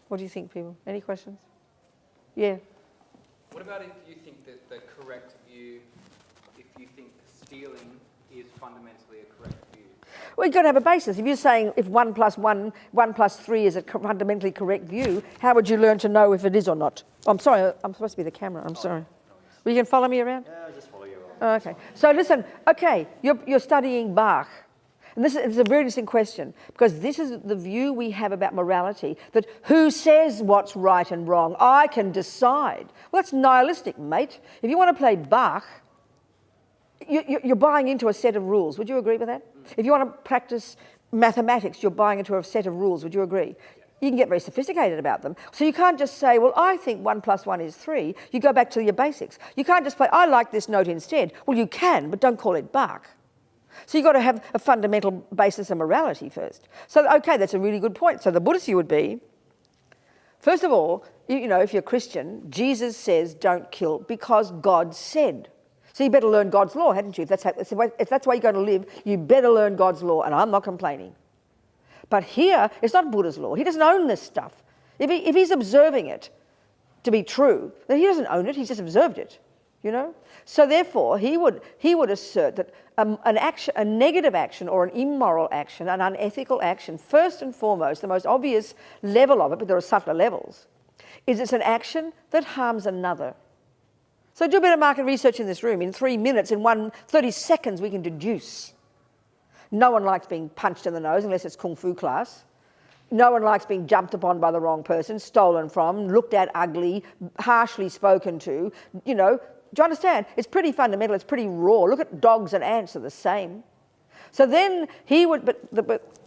Speaker 1: What do you think, people? Any questions? Yeah.
Speaker 5: What about if you think that the correct view, if you think stealing is fundamentally a correct view?
Speaker 1: Well, you've got to have a basis. If you're saying if 1 + 1, 1 + 3 is a fundamentally correct view, how would you learn to know if it is or not? Oh, I'm sorry, I'm supposed to be the camera, I'm sorry. Well, you can follow me around?
Speaker 2: Yeah, I'll just follow you around.
Speaker 1: Oh, okay. So listen, okay, you're studying Bach. And this is a very interesting question, because this is the view we have about morality, that who says what's right and wrong? I can decide. Well, that's nihilistic, mate. If you want to play Bach, you're buying into a set of rules. Would you agree with that? If you want to practice mathematics, you're buying into a set of rules. Would you agree? You can get very sophisticated about them. So you can't just say, well, I think 1 + 1 is 3. You go back to your basics. You can't just play, I like this note instead. Well, you can, but don't call it Bach. So you've got to have a fundamental basis of morality first. So, okay, that's a really good point. So the Buddhist view would be, first of all, you know, if you're Christian, Jesus says don't kill because God said. So you better learn God's law, hadn't you? If that's why you're going to live, you better learn God's law, and I'm not complaining. But here, it's not Buddha's law. He doesn't own this stuff. If he's observing it to be true, then he doesn't own it, he's just observed it, you know? So therefore, he would assert that a negative action or an immoral action, an unethical action, first and foremost, the most obvious level of it, but there are subtler levels, is it's an action that harms another. So do a bit of market research in this room. In 3 minutes, in 30 seconds, we can deduce. No one likes being punched in the nose unless it's kung fu class. No one likes being jumped upon by the wrong person, stolen from, looked at ugly, harshly spoken to, you know. Do you understand? It's pretty fundamental, it's pretty raw. Look at dogs and ants are the same. So then he would,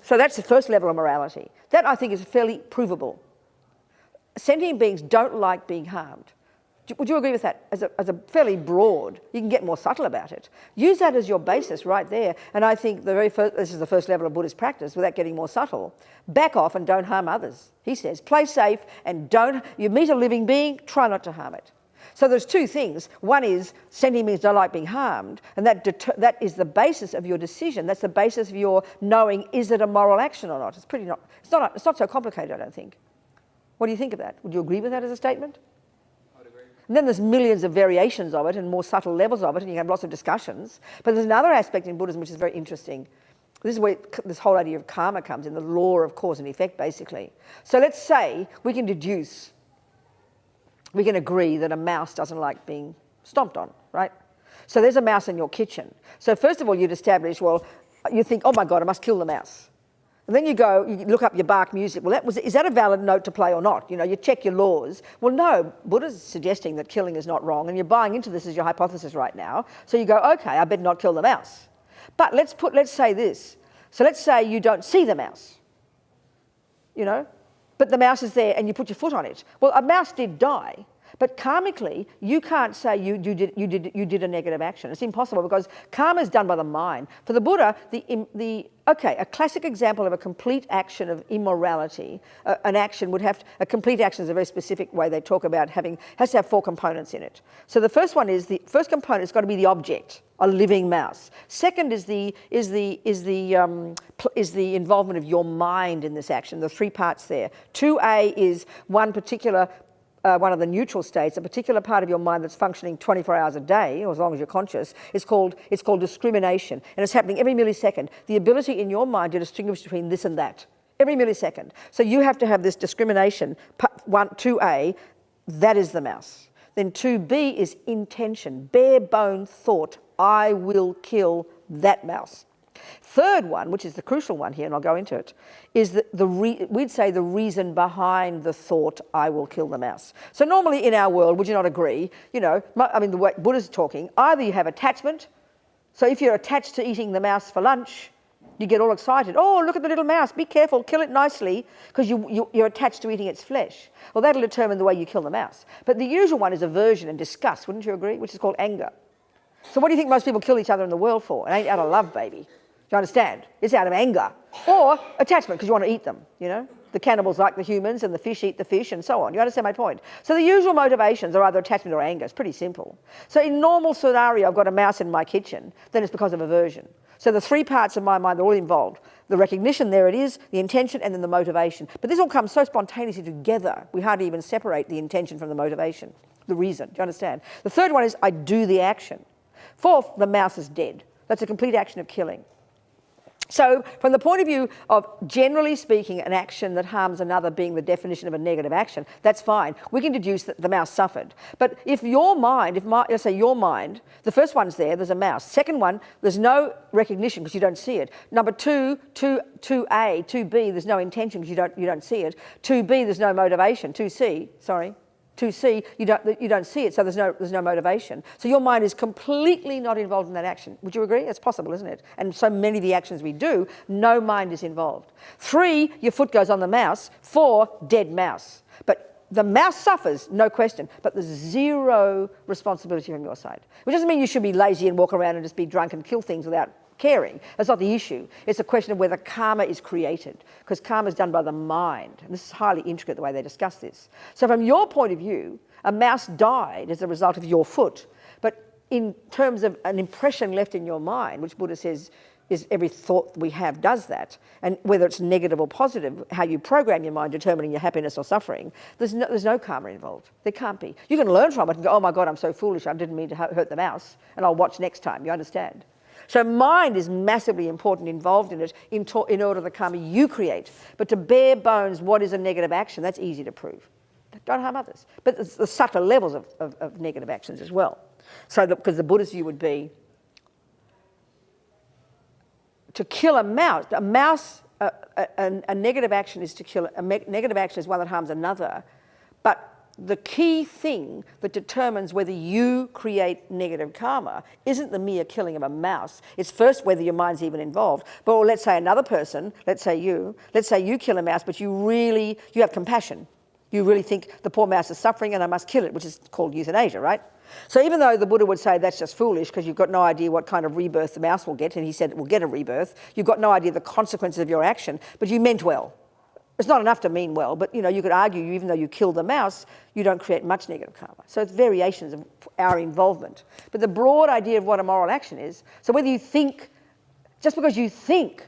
Speaker 1: so that's the first level of morality. That I think is fairly provable. Sentient beings don't like being harmed. Would you agree with that? As a fairly broad, you can get more subtle about it. Use that as your basis right there. And I think this is the first level of Buddhist practice without getting more subtle. Back off and don't harm others. He says, play safe and you meet a living being, try not to harm it. So there's two things. One is sentient beings don't like being harmed, and that is the basis of your decision. That's the basis of your knowing, is it a moral action or not? It's not so complicated, I don't think. What do you think of that? Would you agree with that as a statement?
Speaker 5: I would agree.
Speaker 1: And then there's millions of variations of it and more subtle levels of it, and you can have lots of discussions. But there's another aspect in Buddhism which is very interesting. This is where this whole idea of karma comes in, the law of cause and effect, basically. So let's say we can agree that a mouse doesn't like being stomped on, right? So there's a mouse in your kitchen. So first of all, you'd establish, well, you think, oh my God, I must kill the mouse. And then you look up your Bach music. Well, is that a valid note to play or not? You know, you check your laws. Well, no, Buddha's suggesting that killing is not wrong, and you're buying into this as your hypothesis right now. So you go, okay, I better not kill the mouse. But let's say this. So let's say you don't see the mouse, you know, but the mouse is there and you put your foot on it. Well, a mouse did die, but karmically, you can't say you did a negative action. It's impossible because karma is done by the mind. For the Buddha, a classic example of a complete action of immorality, a complete action is a very specific way they talk about has to have 4 components in it. So the first one is, the first component has got to be the object, a living mouse. Second is the involvement of your mind in this action, the 3 parts there. 2A is one of the neutral states, a particular part of your mind that's functioning 24 hours a day, or as long as you're conscious. It's called discrimination, and it's happening every millisecond. The ability in your mind to distinguish between this and that, every millisecond. So you have to have this discrimination, 2A, that is the mouse. Then 2B is intention, bare bone thought, I will kill that mouse. Third one, which is the crucial one here, and I'll go into it, is we'd say the reason behind the thought, I will kill the mouse. So normally in our world, would you not agree, you know, the way Buddha's talking, either you have attachment, so if you're attached to eating the mouse for lunch, You get all excited. Oh, look at the little mouse. Be careful. Kill it nicely because you're attached to eating its flesh. Well, that'll determine the way you kill the mouse. But the usual one is aversion and disgust, wouldn't you agree? Which is called anger. So what do you think most people kill each other in the world for? It ain't out of love, baby. Do you understand? It's out of anger. Or attachment, because you want to eat them, you know? The cannibals like the humans and the fish eat the fish and so on. You understand my point? So the usual motivations are either attachment or anger. It's pretty simple. So in normal scenario, I've got a mouse in my kitchen, then it's because of aversion. So the three parts of my mind are all involved. The recognition, there it is, the intention, and then the motivation. But this all comes so spontaneously together, we hardly even separate the intention from the motivation, the reason. Do you understand? The third one is I do the action. Fourth, the mouse is dead. That's a complete action of killing. So from the point of view of, generally speaking, an action that harms another being the definition of a negative action, that's fine. We can deduce that the mouse suffered. But if your mind, let's say your mind, the first one's there's a mouse. Second one, there's no recognition because you don't see it. Number 2A, 2B, there's no intention because you don't see it. 2B, there's no motivation. 2C, you don't see it, so there's no motivation. So your mind is completely not involved in that action. Would you agree? It's possible, isn't it? And so many of the actions we do, no mind is involved. 3, your foot goes on the mouse. 4, dead mouse. But the mouse suffers, no question, but there's zero responsibility from your side. Which doesn't mean you should be lazy and walk around and just be drunk and kill things without caring. That's not the issue. It's a question of whether karma is created, because karma is done by the mind. And this is highly intricate the way they discuss this. So from your point of view, a mouse died as a result of your foot. But in terms of an impression left in your mind, which Buddha says is every thought we have does that, and whether it's negative or positive, how you program your mind determining your happiness or suffering, there's no karma involved. There can't be. You can learn from it and go, oh my God, I'm so foolish, I didn't mean to hurt the mouse, and I'll watch next time, you understand? So mind is massively important, involved in it, in order the karma you create. But to bare bones, what is a negative action, that's easy to prove. Don't harm others. But there's the subtler levels of negative actions as well. So because the Buddhist view would be to kill a mouse. A negative action is to kill. A negative action is one that harms another. But the key thing that determines whether you create negative karma isn't the mere killing of a mouse. It's first whether your mind's even involved. But let's say another person, let's say you kill a mouse, but you have compassion. You really think the poor mouse is suffering and I must kill it, which is called euthanasia, right? So even though the Buddha would say that's just foolish because you've got no idea what kind of rebirth the mouse will get, and he said it will get a rebirth, you've got no idea the consequences of your action, but you meant well. It's not enough to mean well, but you could argue even though you kill the mouse, you don't create much negative karma. So it's variations of our involvement. But the broad idea of what a moral action is, so whether you think, just because you think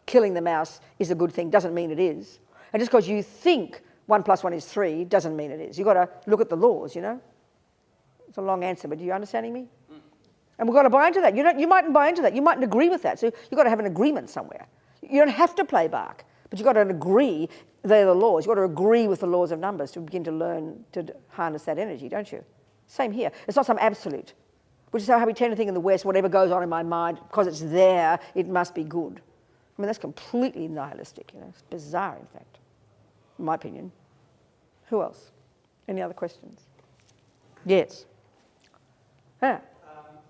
Speaker 1: killing the mouse is a good thing doesn't mean it is. And just because you think 1 + 1 is 3 doesn't mean it is. You've got to look at the laws, It's a long answer, but are you understanding me? And we've got to buy into that. You mightn't buy into that. You mightn't agree with that. So you've got to have an agreement somewhere. You don't have to play bark. But you've got to agree they're the laws. You've got to agree with the laws of numbers to begin to learn to harness that energy, don't you? Same here. It's not some absolute, which is how we tend to think in the West, whatever goes on in my mind, because it's there, it must be good. I mean, that's completely nihilistic. It's bizarre, in fact, in my opinion. Who else? Any other questions? Yes. Yeah.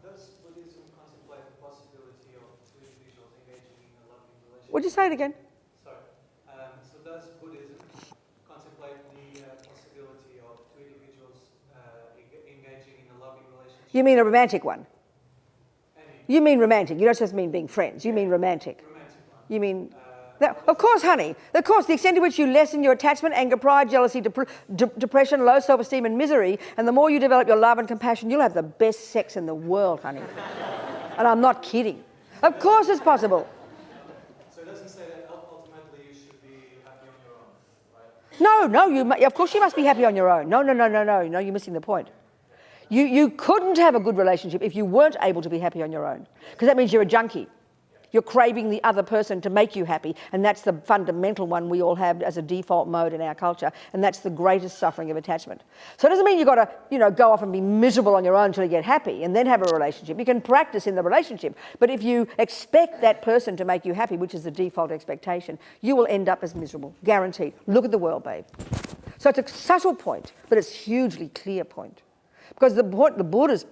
Speaker 6: Does Buddhism contemplate the possibility of two individuals engaging in a loving relationship?
Speaker 1: Would you say it again?
Speaker 6: So does Buddhism contemplate the possibility of two individuals engaging in a loving relationship?
Speaker 1: You mean a romantic one? You mean romantic. You don't just mean being friends. You mean romantic.
Speaker 6: Romantic one.
Speaker 1: You mean... of course, honey. Of course, the extent to which you lessen your attachment, anger, pride, jealousy, depression, low self-esteem and misery, and the more you develop your love and compassion, you'll have the best sex in the world, honey. And I'm not kidding. Of course it's possible.
Speaker 6: So it doesn't say that ultimately you should be happy on your own, right?
Speaker 1: No, of course you must be happy on your own. No, you're missing the point. You couldn't have a good relationship if you weren't able to be happy on your own, because that means you're a junkie. You're craving the other person to make you happy, and that's the fundamental one we all have as a default mode in our culture, and that's the greatest suffering of attachment. So it doesn't mean you've got to, go off and be miserable on your own until you get happy and then have a relationship. You can practice in the relationship, but if you expect that person to make you happy, which is the default expectation, you will end up as miserable, guaranteed. Look at the world, babe. So it's a subtle point, but it's a hugely clear point. Because the Buddha's,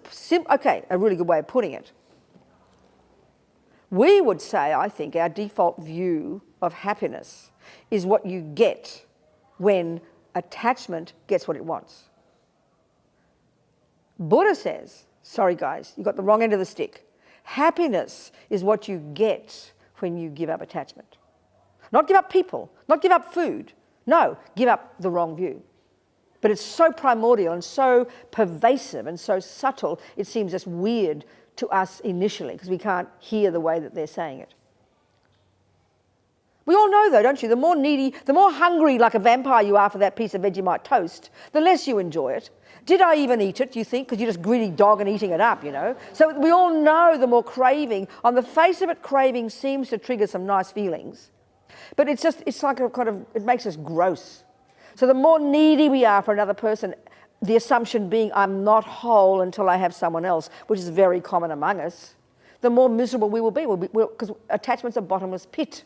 Speaker 1: a really good way of putting it. We would say, I think, our default view of happiness is what you get when attachment gets what it wants. Buddha says, sorry guys, you got the wrong end of the stick. Happiness is what you get when you give up attachment. Not give up people, not give up food. No, give up the wrong view. But it's so primordial and so pervasive and so subtle, it seems just weird to us initially because we can't hear the way that they're saying it. We all know though, don't you? The more needy, the more hungry like a vampire you are for that piece of Vegemite toast, the less you enjoy it. Did I even eat it, do you think? Because you're just greedy dog and eating it up, you know? So we all know the more craving, on the face of it, craving seems to trigger some nice feelings. But it's like a kind of, it makes us gross. So the more needy we are for another person, the assumption being I'm not whole until I have someone else, which is very common among us, the more miserable we will be, because attachment's a bottomless pit.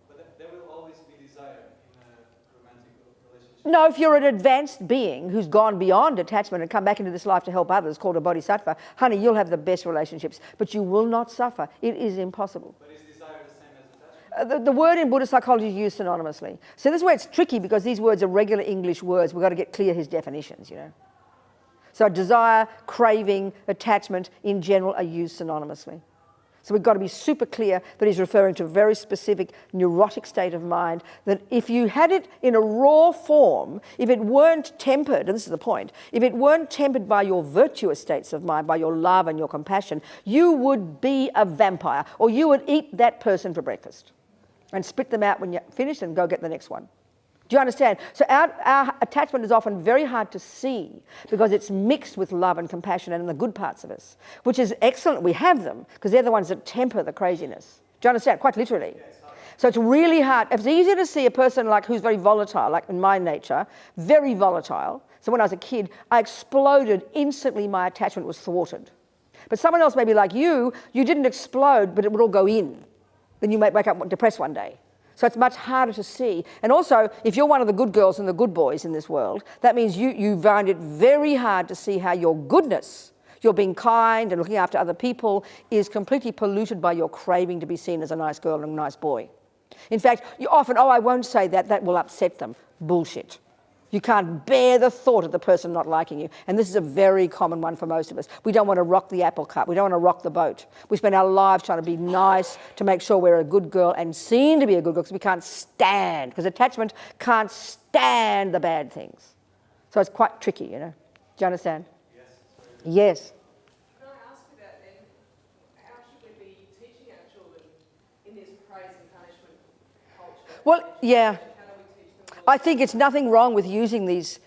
Speaker 6: But there will always be desire in a romantic relationship.
Speaker 1: No, if you're an advanced being who's gone beyond attachment and come back into this life to help others, called a bodhisattva, honey, you'll have the best relationships, but you will not suffer. It is impossible.
Speaker 6: But is desire the same as attachment?
Speaker 1: The word in Buddhist psychology is used synonymously. So this is where it's tricky because these words are regular English words. We've got to get clear his definitions, you know. So desire, craving, attachment in general are used synonymously. So we've got to be super clear that he's referring to a very specific neurotic state of mind that if you had it in a raw form, if it weren't tempered, and this is the point, if it weren't tempered by your virtuous states of mind, by your love and your compassion, you would be a vampire or you would eat that person for breakfast and spit them out when you're finished and go get the next one. Do you understand? So our attachment is often very hard to see because it's mixed with love and compassion and the good parts of us, which is excellent. We have them because they're the ones that temper the craziness. Do you understand? Quite literally. So it's really hard. It's easier to see a person like who's very volatile, like in my nature, very volatile. So when I was a kid, I exploded instantly. My attachment was thwarted. But someone else may be like you didn't explode, but it would all go in. Then you might wake up depressed one day. So it's much harder to see. And also, if you're one of the good girls and the good boys in this world, that means you find it very hard to see how your goodness, your being kind and looking after other people, is completely polluted by your craving to be seen as a nice girl and a nice boy. In fact, you often, I won't say that, that will upset them. Bullshit. You can't bear the thought of the person not liking you. And this is a very common one for most of us. We don't want to rock the apple cart. We don't want to rock the boat. We spend our lives trying to be nice to make sure we're a good girl and seen to be a good girl because we can't stand, because attachment can't stand the bad things. So it's quite tricky, you know. Do you understand?
Speaker 6: Yes.
Speaker 1: Yes.
Speaker 7: Can I ask you that then? How should we be teaching our children in this praise and punishment culture?
Speaker 1: Well, yeah. I think it's nothing wrong with using these.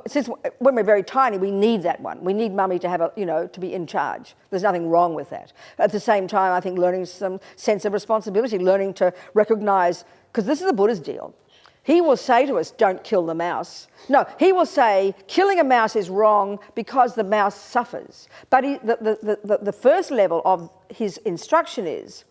Speaker 1: Since when we're very tiny, we need that one. We need mummy to have to be in charge. There's nothing wrong with that. At the same time, I think learning some sense of responsibility, learning to recognize, because this is the Buddha's deal. He will say to us, don't kill the mouse. No, he will say, killing a mouse is wrong because the mouse suffers. But the first level of his instruction is,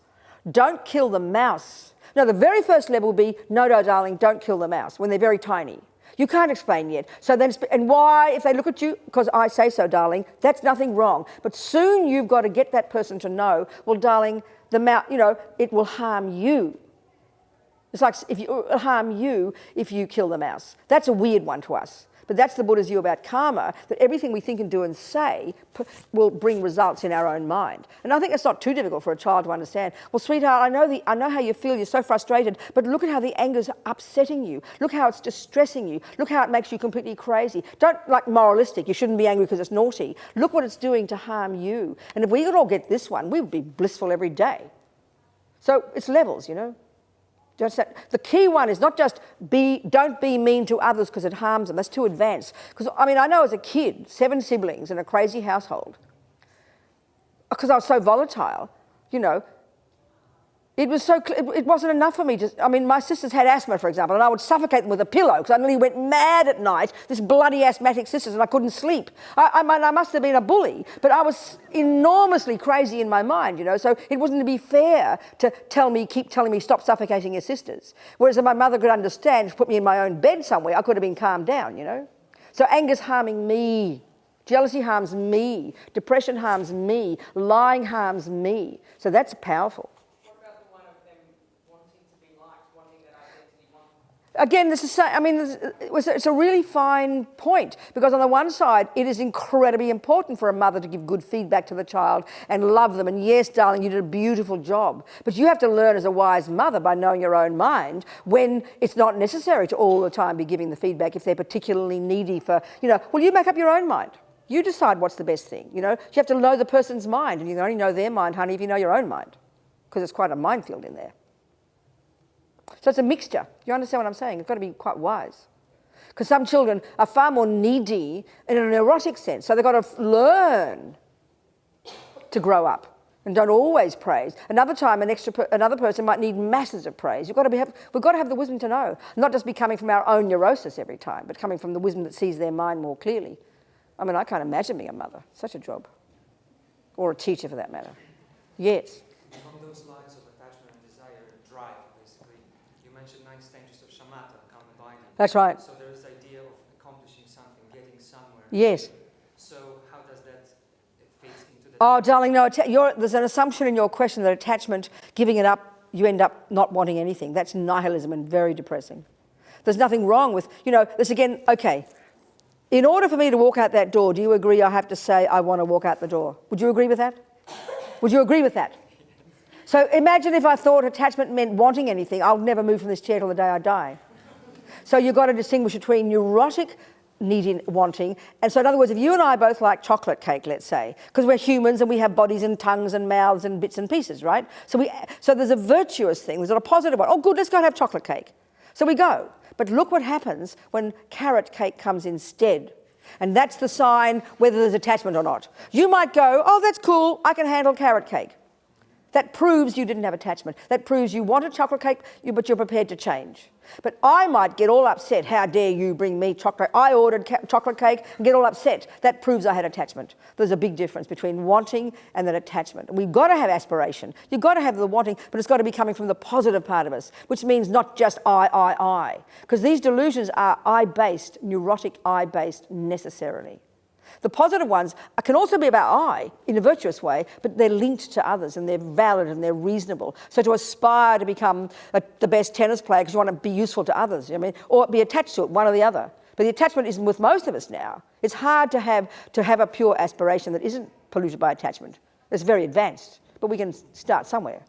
Speaker 1: don't kill the mouse. No, the very first level will be, no, darling, don't kill the mouse, when they're very tiny. You can't explain yet. So then, and why, if they look at you, because I say so, darling, that's nothing wrong. But soon you've got to get that person to know, well, darling, the mouse, it will harm you. It's like it'll harm you if you kill the mouse. That's a weird one to us. But that's the Buddha's view about karma, that everything we think and do and say will bring results in our own mind. And I think it's not too difficult for a child to understand. Well, sweetheart, I know how you feel, you're so frustrated, but look at how the anger's upsetting you. Look how it's distressing you. Look how it makes you completely crazy. Don't like moralistic, you shouldn't be angry because it's naughty. Look what it's doing to harm you. And if we could all get this one, we would be blissful every day. So it's levels, you know. The key one is not just don't be mean to others because it harms them. That's too advanced. Because, I know as a kid, 7 siblings in a crazy household, because I was so volatile, it wasn't enough for me my sisters had asthma, for example, and I would suffocate them with a pillow because I nearly went mad at night, this bloody asthmatic sisters, and I couldn't sleep. I must have been a bully, but I was enormously crazy in my mind, so it wasn't to be fair to keep telling me, stop suffocating your sisters. Whereas if my mother could understand, put me in my own bed somewhere, I could have been calmed down, So anger's harming me. Jealousy harms me. Depression harms me. Lying harms me. So that's powerful.
Speaker 7: What about the one of them wanting to be liked, wanting that identity,
Speaker 1: Again, this is, I mean, it's a really fine point, because on the one side, it is incredibly important for a mother to give good feedback to the child and love them. And yes, darling, you did a beautiful job. But you have to learn as a wise mother by knowing your own mind when it's not necessary to all the time be giving the feedback if they're particularly needy for, well, you make up your own mind. You decide what's the best thing, You have to know the person's mind, and you can only know their mind, honey, if you know your own mind, because it's quite a minefield in there. So it's a mixture. Do you understand what I'm saying? It's got to be quite wise. Because some children are far more needy in a neurotic sense. So they've got to learn to grow up and don't always praise. Another time, another person might need masses of praise. We've got to have the wisdom to know. Not just be coming from our own neurosis every time, but coming from the wisdom that sees their mind more clearly. I mean, I can't imagine being a mother. Such a job. Or a teacher, for that matter. Yes.
Speaker 8: On those lines of attachment and desire and drive, basically, you mentioned 9 stages of shamatha, calm abiding.
Speaker 1: That's right.
Speaker 8: So there is the idea of accomplishing something, getting somewhere.
Speaker 1: Yes.
Speaker 8: So how does that fit into the...
Speaker 1: Oh, darling, no, there's an assumption in your question that attachment, giving it up, you end up not wanting anything. That's nihilism and very depressing. There's nothing wrong with, this again, okay. In order for me to walk out that door, do you agree I have to say I want to walk out the door? Would you agree with that? Would you agree with that? So imagine if I thought attachment meant wanting anything. I'll never move from this chair till the day I die. So you've got to distinguish between neurotic needing, wanting. And so in other words, if you and I both like chocolate cake, let's say, because we're humans and we have bodies and tongues and mouths and bits and pieces, right? So there's a virtuous thing, there's a positive one. Oh, good, let's go and have chocolate cake. So we go. But look what happens when carrot cake comes instead. And that's the sign whether there's attachment or not. You might go, oh, that's cool, I can handle carrot cake. That proves you didn't have attachment. That proves you wanted chocolate cake, but you're prepared to change. But I might get all upset. How dare you bring me chocolate? I ordered chocolate cake and get all upset. That proves I had attachment. There's a big difference between wanting and then attachment. We've got to have aspiration. You've got to have the wanting, but it's got to be coming from the positive part of us, which means not just I. Because these delusions are I-based, neurotic I-based necessarily. The positive ones can also be about I in a virtuous way, but they're linked to others and they're valid and they're reasonable. So to aspire to become the best tennis player because you want to be useful to others, or be attached to it, one or the other. But the attachment isn't with most of us now. It's hard to have a pure aspiration that isn't polluted by attachment. It's very advanced, but we can start somewhere.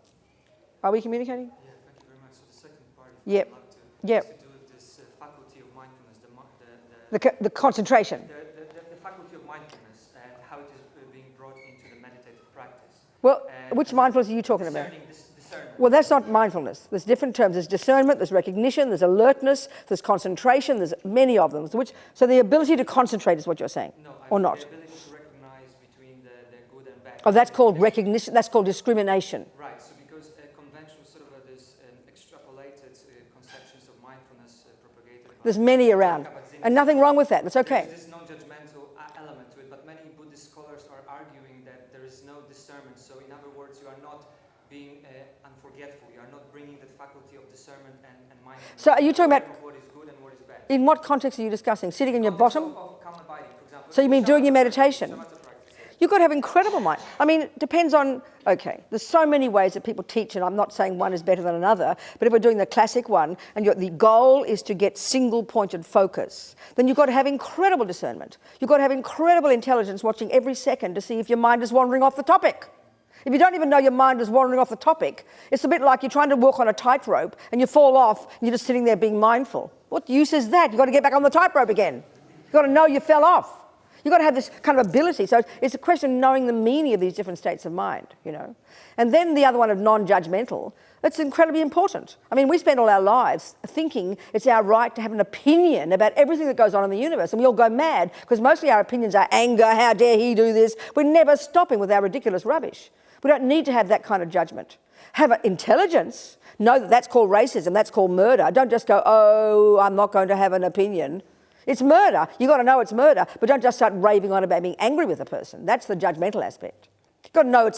Speaker 1: Are we communicating?
Speaker 8: Yeah, thank you very much. So the second part,
Speaker 1: Yep.
Speaker 8: I'd like to,
Speaker 1: Yep.
Speaker 8: has to do with this faculty of mindfulness,
Speaker 1: The concentration.
Speaker 8: the faculty of mindfulness and how it is being brought into the meditative practice.
Speaker 1: Well,
Speaker 8: And
Speaker 1: which mindfulness are you talking about?
Speaker 8: Discernment.
Speaker 1: Well, that's not mindfulness. There's different terms. There's discernment, there's recognition, there's alertness, there's concentration, there's many of them. So the ability to concentrate is what you're saying,
Speaker 8: No,
Speaker 1: or
Speaker 8: mean
Speaker 1: not?
Speaker 8: the ability to recognize between the good and bad.
Speaker 1: Oh, that's called recognition, that's called discrimination.
Speaker 8: Right, so because conventional sort of this extrapolated conceptions of mindfulness propagated by
Speaker 1: There's many around, and nothing wrong with that. That's okay.
Speaker 8: There's this non-judgmental element to it, but many Buddhist scholars are arguing that there is no discernment. So in other words, you are not being unforgetful. You are not bringing that faculty of discernment and mindfulness.
Speaker 1: So are you talking about,
Speaker 8: of what is good and what is bad?
Speaker 1: in what context are you discussing? Sitting on your bottom?
Speaker 8: Of calm abiding, for example.
Speaker 1: So you mean doing your meditation?
Speaker 8: Shamatha practice, yes.
Speaker 1: You've got to have incredible mind. I mean, it depends on, okay, there's so many ways that people teach, and I'm not saying one is better than another, but if we're doing the classic one, and the goal is to get single-pointed focus, then you've got to have incredible discernment. You've got to have incredible intelligence watching every second to see if your mind is wandering off the topic. If you don't even know your mind is wandering off the topic, it's a bit like you're trying to walk on a tightrope and you fall off and you're just sitting there being mindful. What use is that? You've got to get back on the tightrope again. You've got to know you fell off. You've got to have this kind of ability. So it's a question of knowing the meaning of these different states of mind, And then the other one of non-judgmental, that's incredibly important. I mean, we spend all our lives thinking it's our right to have an opinion about everything that goes on in the universe. And we all go mad because mostly our opinions are anger, how dare he do this. We're never stopping with our ridiculous rubbish. We don't need to have that kind of judgment. Have intelligence. Know that that's called racism, that's called murder. Don't just go, oh, I'm not going to have an opinion. It's murder. You've got to know it's murder, but don't just start raving on about being angry with a person. That's the judgmental aspect. You've got to know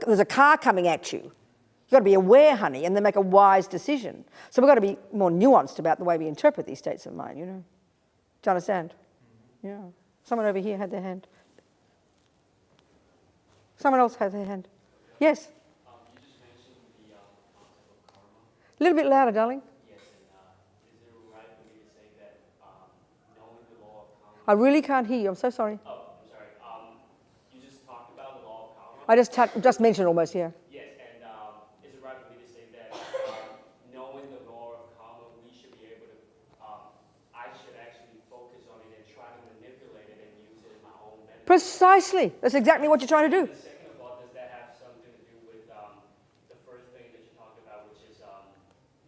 Speaker 1: there's a car coming at you. You've got to be aware, honey, and then make a wise decision. So we've got to be more nuanced about the way we interpret these states of mind, Do you understand? Yeah. Someone over here had their hand. Someone else had their hand. Yes?
Speaker 2: You just mentioned the concept of karma.
Speaker 1: A little bit louder, darling.
Speaker 2: Yes, and is it right for me to say that knowing the law of karma?
Speaker 1: I really can't hear you. I'm so sorry.
Speaker 2: Oh, I'm sorry. You just talked about the law of karma.
Speaker 1: I just mentioned almost, yeah.
Speaker 2: Yes, and is it right for me to say that knowing the law of karma, we should be able to, I should actually focus on it and try to manipulate it and use it in my own benefit?
Speaker 1: Precisely. That's exactly what you're trying to do.
Speaker 2: The second of all, does that have something to do with the first thing that you talked about, which is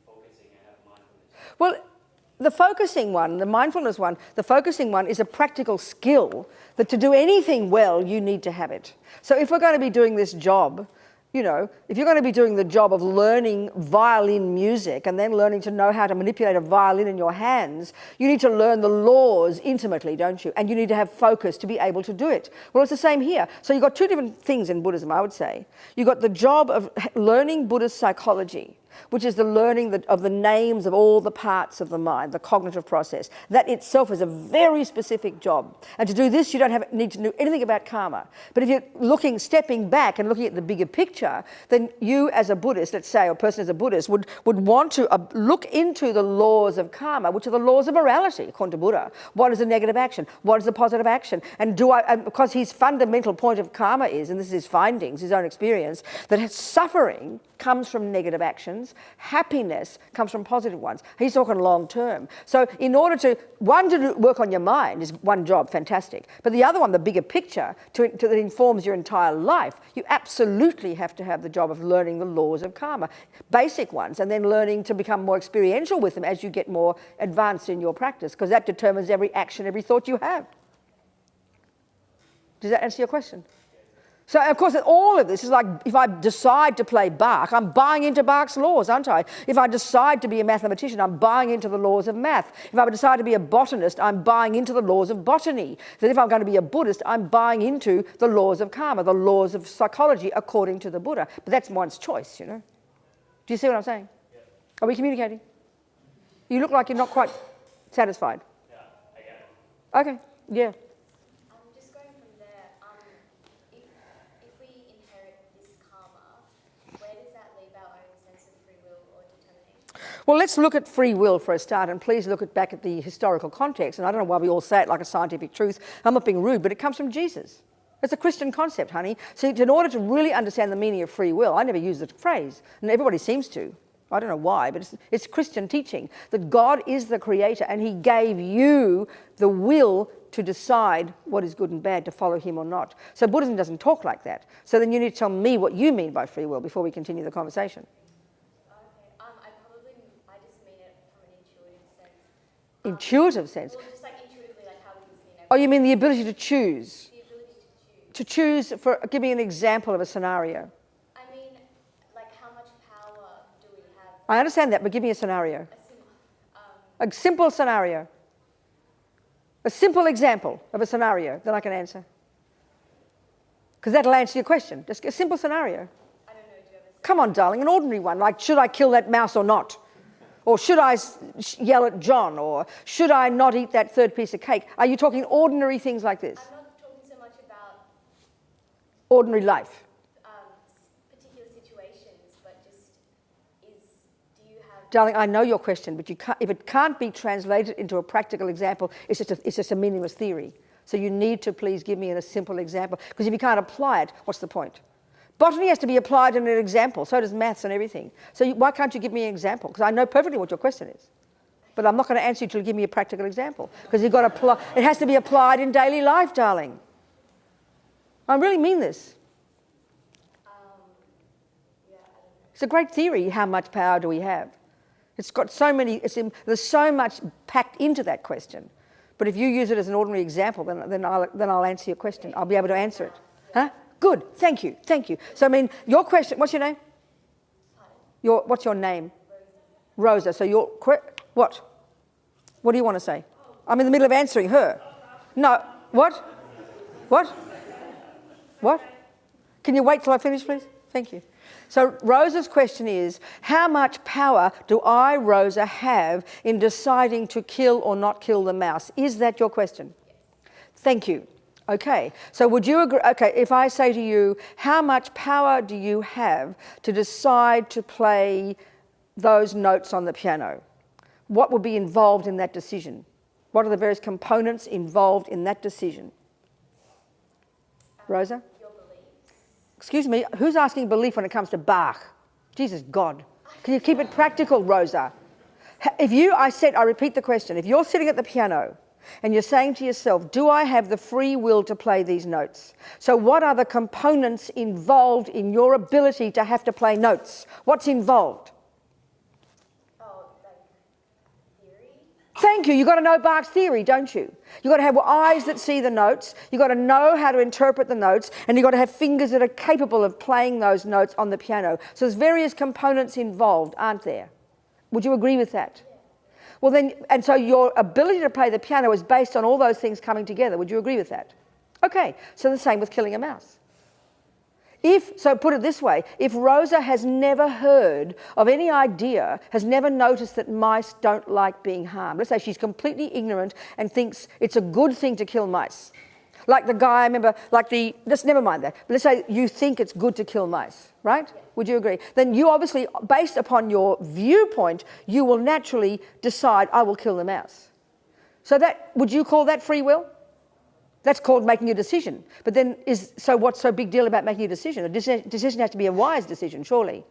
Speaker 2: focusing and have mindfulness?
Speaker 1: Well, the focusing one, the mindfulness one, the focusing one is a practical skill that to do anything well, you need to have it. So if we're going to be doing this job, you know, if you're going to be doing the job of learning violin music and then learning to know how to manipulate a violin in your hands, you need to learn the laws intimately, don't you? And you need to have focus to be able to do it. Well, it's the same here. So you've got two different things in Buddhism, I would say. You've got the job of learning Buddhist psychology, which is the learning of the names of all the parts of the mind, the cognitive process. That itself is a very specific job. And to do this, you don't need to know anything about karma. But if you're stepping back and looking at the bigger picture, then you as a Buddhist, let's say, or a person as a Buddhist, would want to look into the laws of karma, which are the laws of morality, according to Buddha. What is a negative action? What is a positive action? And because his fundamental point of karma is, and this is his findings, his own experience, that suffering comes from negative actions, happiness comes from positive ones. He's talking long term. So in order to work on your mind is one job, fantastic. But the other one, the bigger picture, that informs your entire life, you absolutely have to have the job of learning the laws of karma, basic ones, and then learning to become more experiential with them as you get more advanced in your practice, because that determines every action, every thought you have. Does that answer your question? So, of course, all of this is like if I decide to play Bach, I'm buying into Bach's laws, aren't I? If I decide to be a mathematician, I'm buying into the laws of math. If I decide to be a botanist, I'm buying into the laws of botany. That if I'm going to be a Buddhist, I'm buying into the laws of karma, the laws of psychology according to the Buddha. But that's one's choice, you know. Do you see what I'm saying?
Speaker 2: Yeah.
Speaker 1: Are we communicating? You look like you're not quite satisfied.
Speaker 2: Yeah, I get it.
Speaker 1: Okay, yeah.
Speaker 9: Just going from there, if we inherit this karma, where does that leave our own sense of free will or determination?
Speaker 1: Well, let's look at free will for a start, and please look back at the historical context. And I don't know why we all say it like a scientific truth. I'm not being rude, but it comes from Jesus. It's a Christian concept, honey. So in order to really understand the meaning of free will, I never use the phrase, and everybody seems to. I don't know why, but it's Christian teaching that God is the creator and he gave you the will to decide what is good and bad, to follow him or not. So Buddhism doesn't talk like that. So then you need to tell me what you mean by free will before we continue the conversation.
Speaker 9: Okay, I just mean it from an intuitive sense.
Speaker 1: Intuitive sense?
Speaker 9: Well, just like intuitively, like how we can see
Speaker 1: Oh, you mean the ability to choose?
Speaker 9: the ability to choose.
Speaker 1: To choose, give me an example of a scenario.
Speaker 9: I mean, like how much power do we have?
Speaker 1: I understand that, but give me a scenario. A simple scenario. A simple example of a scenario that I can answer. Because that'll answer your question. Just a simple scenario.
Speaker 9: I don't know, do you have a
Speaker 1: Come on, darling, an ordinary one. Like, should I kill that mouse or not? Or should I yell at John? Or should I not eat that third piece of cake? Are you talking ordinary things like this?
Speaker 9: I'm not talking so much about
Speaker 1: Ordinary life.
Speaker 9: particular situations, but just do you have...
Speaker 1: Darling, I know your question, but if it can't be translated into a practical example, it's just a meaningless theory. So you need to please give me a simple example, because if you can't apply it, what's the point? Botany has to be applied in an example, so does maths and everything. So why can't you give me an example? Because I know perfectly what your question is. But I'm not going to answer you until you give me a practical example, because it has to be applied in daily life, darling. I really mean this.
Speaker 9: Yeah, I don't know.
Speaker 1: It's a great theory, how much power do we have? It's got there's so much packed into that question. But if you use it as an ordinary example, then I'll answer your question. I'll be able to answer it. Huh? Good, thank you. So I mean, your question, what's your name? What's your name? Rosa. So what? What do you want to say? I'm in the middle of answering her. No, what? Can you wait till I finish, please? Thank you. So Rosa's question is, how much power do I, Rosa, have in deciding to kill or not kill the mouse? Is that your question?
Speaker 9: Yes.
Speaker 1: Thank you. Okay, so would you agree? Okay, if I say to you, how much power do you have to decide to play those notes on the piano? What would be involved in that decision? What are the various components involved in that decision? Rosa?
Speaker 9: Your beliefs.
Speaker 1: Excuse me, who's asking belief when it comes to Bach? Jesus God. Can you keep it practical, Rosa? I repeat the question, if you're sitting at the piano and you're saying to yourself, do I have the free will to play these notes? So what are the components involved in your ability to have to play notes? What's involved?
Speaker 9: Oh, like theory?
Speaker 1: Thank you. You've got to know Bach's theory, don't you? You've got to have eyes that see the notes. You've got to know how to interpret the notes. And you've got to have fingers that are capable of playing those notes on the piano. So there's various components involved, aren't there? Would you agree with that?
Speaker 9: Yeah.
Speaker 1: Well then, and so your ability to play the piano is based on all those things coming together. Would you agree with that? Okay, so the same with killing a mouse. So put it this way, if Rosa has never heard of any idea, has never noticed that mice don't like being harmed, let's say she's completely ignorant and thinks it's a good thing to kill mice. Like the guy, I remember, just never mind that. Let's say you think it's good to kill mice, right? Yeah. Would you agree? Then you obviously, based upon your viewpoint, you will naturally decide, I will kill the mouse. So would you call that free will? That's called making a decision. But then, so what's so big deal about making a decision? A decision has to be a wise decision, surely.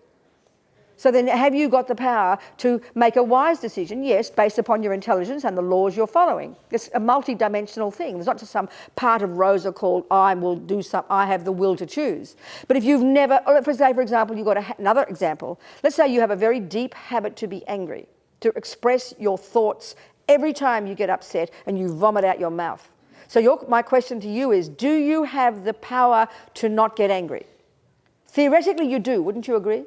Speaker 1: So then have you got the power to make a wise decision? Yes, based upon your intelligence and the laws you're following. It's a multi-dimensional thing. There's not just some part of Rosa called I have the will to choose. But if you've never, for example, you've got another example. Let's say you have a very deep habit to be angry, to express your thoughts every time you get upset and you vomit out your mouth. So my question to you is, do you have the power to not get angry? Theoretically you do, wouldn't you agree?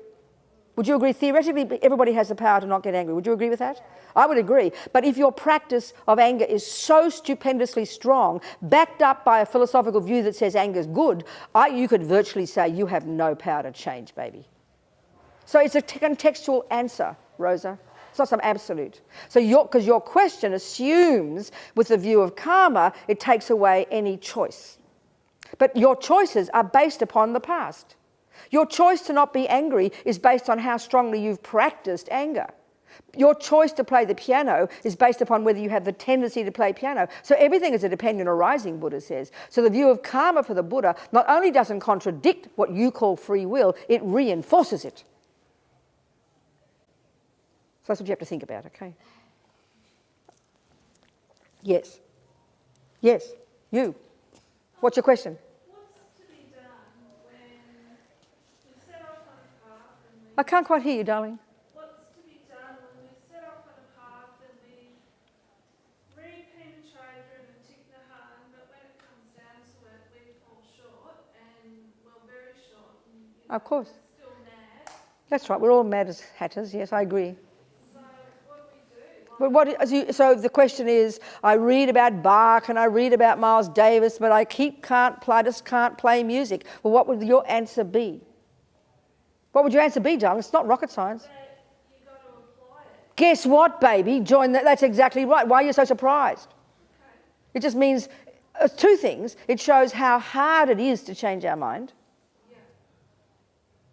Speaker 1: Would you agree? Theoretically, everybody has the power to not get angry. Would you agree with that? I would agree. But if your practice of anger is so stupendously strong, backed up by a philosophical view that says anger is good, you could virtually say you have no power to change, baby. So it's a contextual answer, Rosa. It's not some absolute. So because your question assumes, with the view of karma, it takes away any choice. But your choices are based upon the past. Your choice to not be angry is based on how strongly you've practiced anger. Your choice to play the piano is based upon whether you have the tendency to play piano. So everything is a dependent arising, Buddha says. So the view of karma for the Buddha not only doesn't contradict what you call free will, it reinforces it. So that's what you have to think about, okay? Yes. Yes, you. What's your question? I can't quite hear you, darling.
Speaker 10: What's to be done when we set off on a path and we read Pema Chodron and Thich Nhat Hanh, but when it comes down to it, we fall short, and we're very short. And,
Speaker 1: Of course.
Speaker 10: We're still mad.
Speaker 1: That's right. We're all mad as hatters. Yes, I agree.
Speaker 10: So what do we do?
Speaker 1: So the question is, I read about Bach and I read about Miles Davis, but I just can't play music. Well, what would your answer be? What would your answer be, darling? It's not rocket science.
Speaker 10: That you got to apply it.
Speaker 1: Guess what, baby? Join that. That's exactly right. Why are you so surprised?
Speaker 10: Okay.
Speaker 1: It just means two things. It shows how hard it is to change our mind.
Speaker 10: Yeah.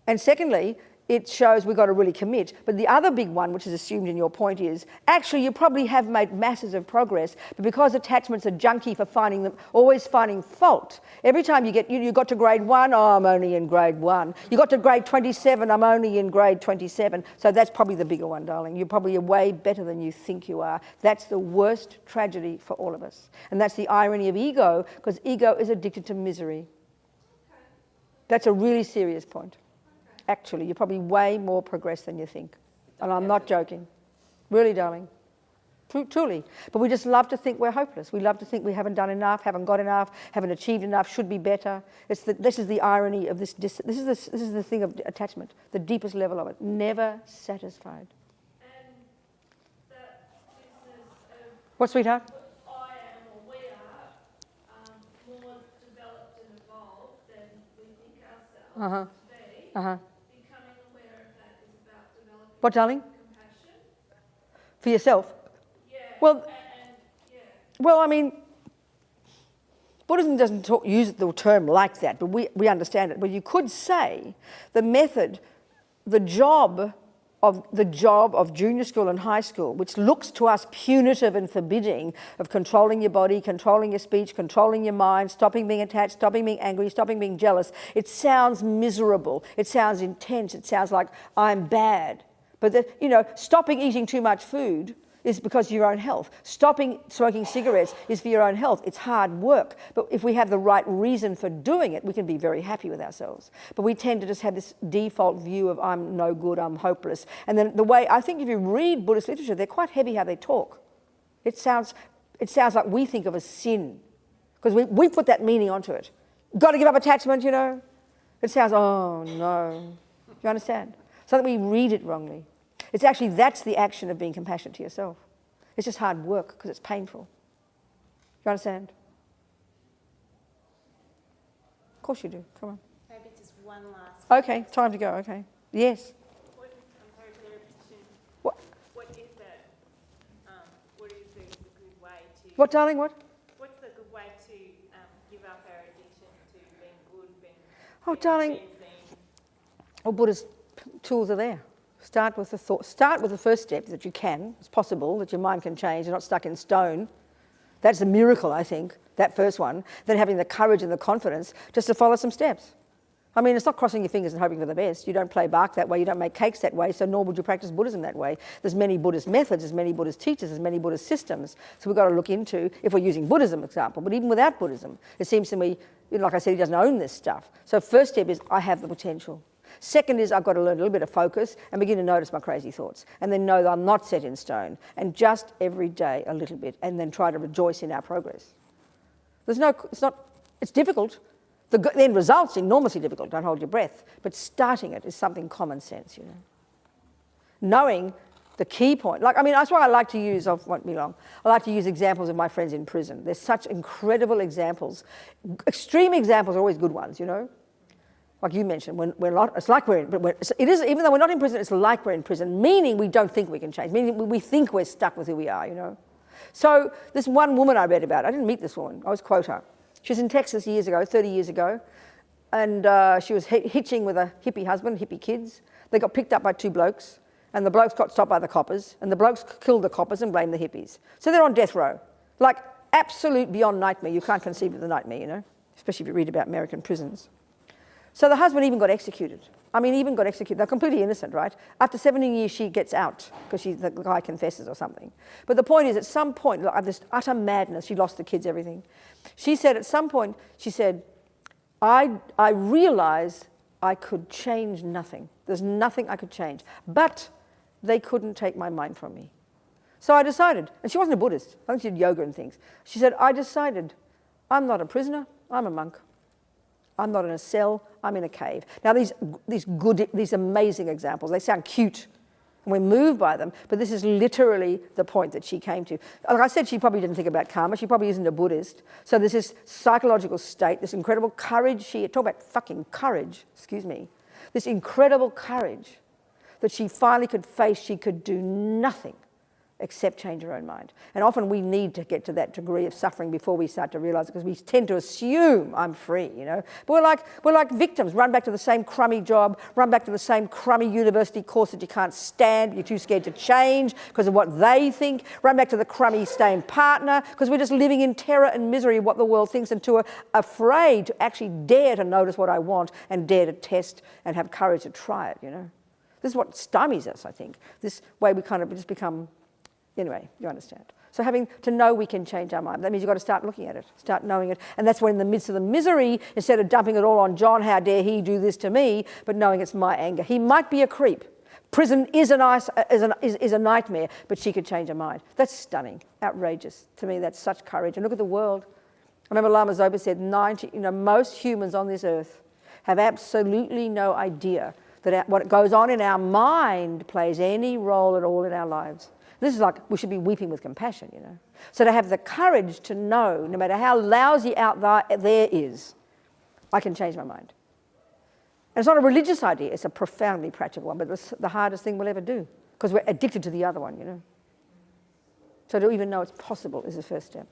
Speaker 1: And secondly, it shows we've got to really commit. But the other big one, which is assumed in your point, is actually you probably have made masses of progress, but because attachment's a junkie for always finding fault. Every time you got to grade 1, oh, I'm only in grade 1. You got to grade 27, I'm only in grade 27. So that's probably the bigger one, darling. You're probably way better than you think you are. That's the worst tragedy for all of us. And that's the irony of ego, because ego is addicted to misery. That's a really serious point. Actually, you're probably way more progressed than you think. And I'm not joking. Really, darling. Truly. But we just love to think we're hopeless. We love to think we haven't done enough, haven't got enough, haven't achieved enough, should be better. This is the irony of this. This is the thing of attachment, the deepest level of it. Never satisfied.
Speaker 10: And that business of
Speaker 1: What, sweetheart?
Speaker 10: I am or we are more developed and evolved than we think ourselves to be. Becoming aware of that is about developing
Speaker 1: What, darling?
Speaker 10: compassion.
Speaker 1: For yourself?
Speaker 10: Yeah.
Speaker 1: Well,
Speaker 10: And yeah.
Speaker 1: well, I mean, Buddhism doesn't use the term like that, but we understand it. But you could say the method, the job of junior school and high school, which looks to us punitive and forbidding, of controlling your body, controlling your speech, controlling your mind, stopping being attached, stopping being angry, stopping being jealous. It sounds miserable. It sounds intense. It sounds like I'm bad. But stopping eating too much food is because of your own health. Stopping smoking cigarettes is for your own health. It's hard work. But if we have the right reason for doing it, we can be very happy with ourselves. But we tend to just have this default view of I'm no good, I'm hopeless. And then the way, I think if you read Buddhist literature, they're quite heavy how they talk. It sounds like we think of a sin. Because we put that meaning onto it. Got to give up attachment, It sounds, oh no. Do you understand? So that we read it wrongly. It's actually, that's the action of being compassionate to yourself. It's just hard work because it's painful. You understand? Of course you do. Come on.
Speaker 3: Maybe just one last.
Speaker 1: Okay, time to go. Okay. Yes.
Speaker 3: I'm sorry for the repetition.
Speaker 1: What?
Speaker 3: What is the good way to?
Speaker 1: What, darling? What?
Speaker 3: What's the good way to give up our addiction to being good,
Speaker 1: Oh, darling.
Speaker 3: being seen?
Speaker 1: Well, Buddha's tools are there. Start with the thought. Start with the first step that you can. It's possible that your mind can change. You're not stuck in stone. That's a miracle, I think, that first one. Then having the courage and the confidence just to follow some steps. I mean, it's not crossing your fingers and hoping for the best. You don't play bark that way. You don't make cakes that way. So nor would you practice Buddhism that way. There's many Buddhist methods. There's many Buddhist teachers. There's many Buddhist systems. So we've got to look into, if we're using Buddhism, for example, but even without Buddhism, it seems to me, like I said, he doesn't own this stuff. So first step is, I have the potential. Second is, I've got to learn a little bit of focus and begin to notice my crazy thoughts. And then know that I'm not set in stone. And just every day a little bit. And then try to rejoice in our progress. It's difficult. The end result's enormously difficult. Don't hold your breath. But starting it is something common sense, Knowing the key point. That's why I like to use, won't be long, I like to use examples of my friends in prison. There's such incredible examples. Extreme examples are always good ones, Like you mentioned, when we're not, it's like even though we're not in prison, it's like we're in prison, meaning we don't think we can change, meaning we think we're stuck with who we are, So this one woman I read about, I didn't meet this woman, I was quote her. She was in Texas 30 years ago, and she was hitching with a hippie husband, hippie kids. They got picked up by two blokes, and the blokes got stopped by the coppers, and the blokes killed the coppers and blamed the hippies. So they're on death row. Like absolute beyond nightmare. You can't conceive of the nightmare, especially if you read about American prisons. So the husband even got executed. They're completely innocent, right? After 17 years, she gets out because the guy confesses or something. But the point is, at some point, this utter madness, she lost the kids, everything. She said at some point, I realized I could change nothing. There's nothing I could change. But they couldn't take my mind from me. So I decided, and she wasn't a Buddhist. I think she did yoga and things. She said, I decided I'm not a prisoner, I'm a monk. I'm not in a cell, I'm in a cave. Now these amazing examples, they sound cute and we're moved by them, but this is literally the point that she came to. Like I said, she probably didn't think about karma, she probably isn't a Buddhist. So there's this psychological state, this incredible courage, talk about fucking courage, this incredible courage that she finally could face, she could do nothing except change her own mind. And often we need to get to that degree of suffering before we start to realize it, because we tend to assume I'm free, But we're like victims, run back to the same crummy job, run back to the same crummy university course that you can't stand, you're too scared to change because of what they think, run back to the crummy same partner, because we're just living in terror and misery of what the world thinks, and too afraid to actually dare to notice what I want and dare to test and have courage to try it, This is what stymies us, I think. This way we kind of just become... Anyway, you understand. So having to know we can change our mind, that means you've got to start looking at it, start knowing it. And that's when in the midst of the misery, instead of dumping it all on John, how dare he do this to me, but knowing it's my anger. He might be a creep. Prison is a nightmare, but she could change her mind. That's stunning, outrageous. To me, that's such courage. And look at the world. I remember Lama Zopa said, most humans on this earth have absolutely no idea that what goes on in our mind plays any role at all in our lives. This is like, we should be weeping with compassion, So to have the courage to know, no matter how lousy out there is, I can change my mind. And it's not a religious idea, it's a profoundly practical one, but it's the hardest thing we'll ever do, because we're addicted to the other one, So to even know it's possible is the first step.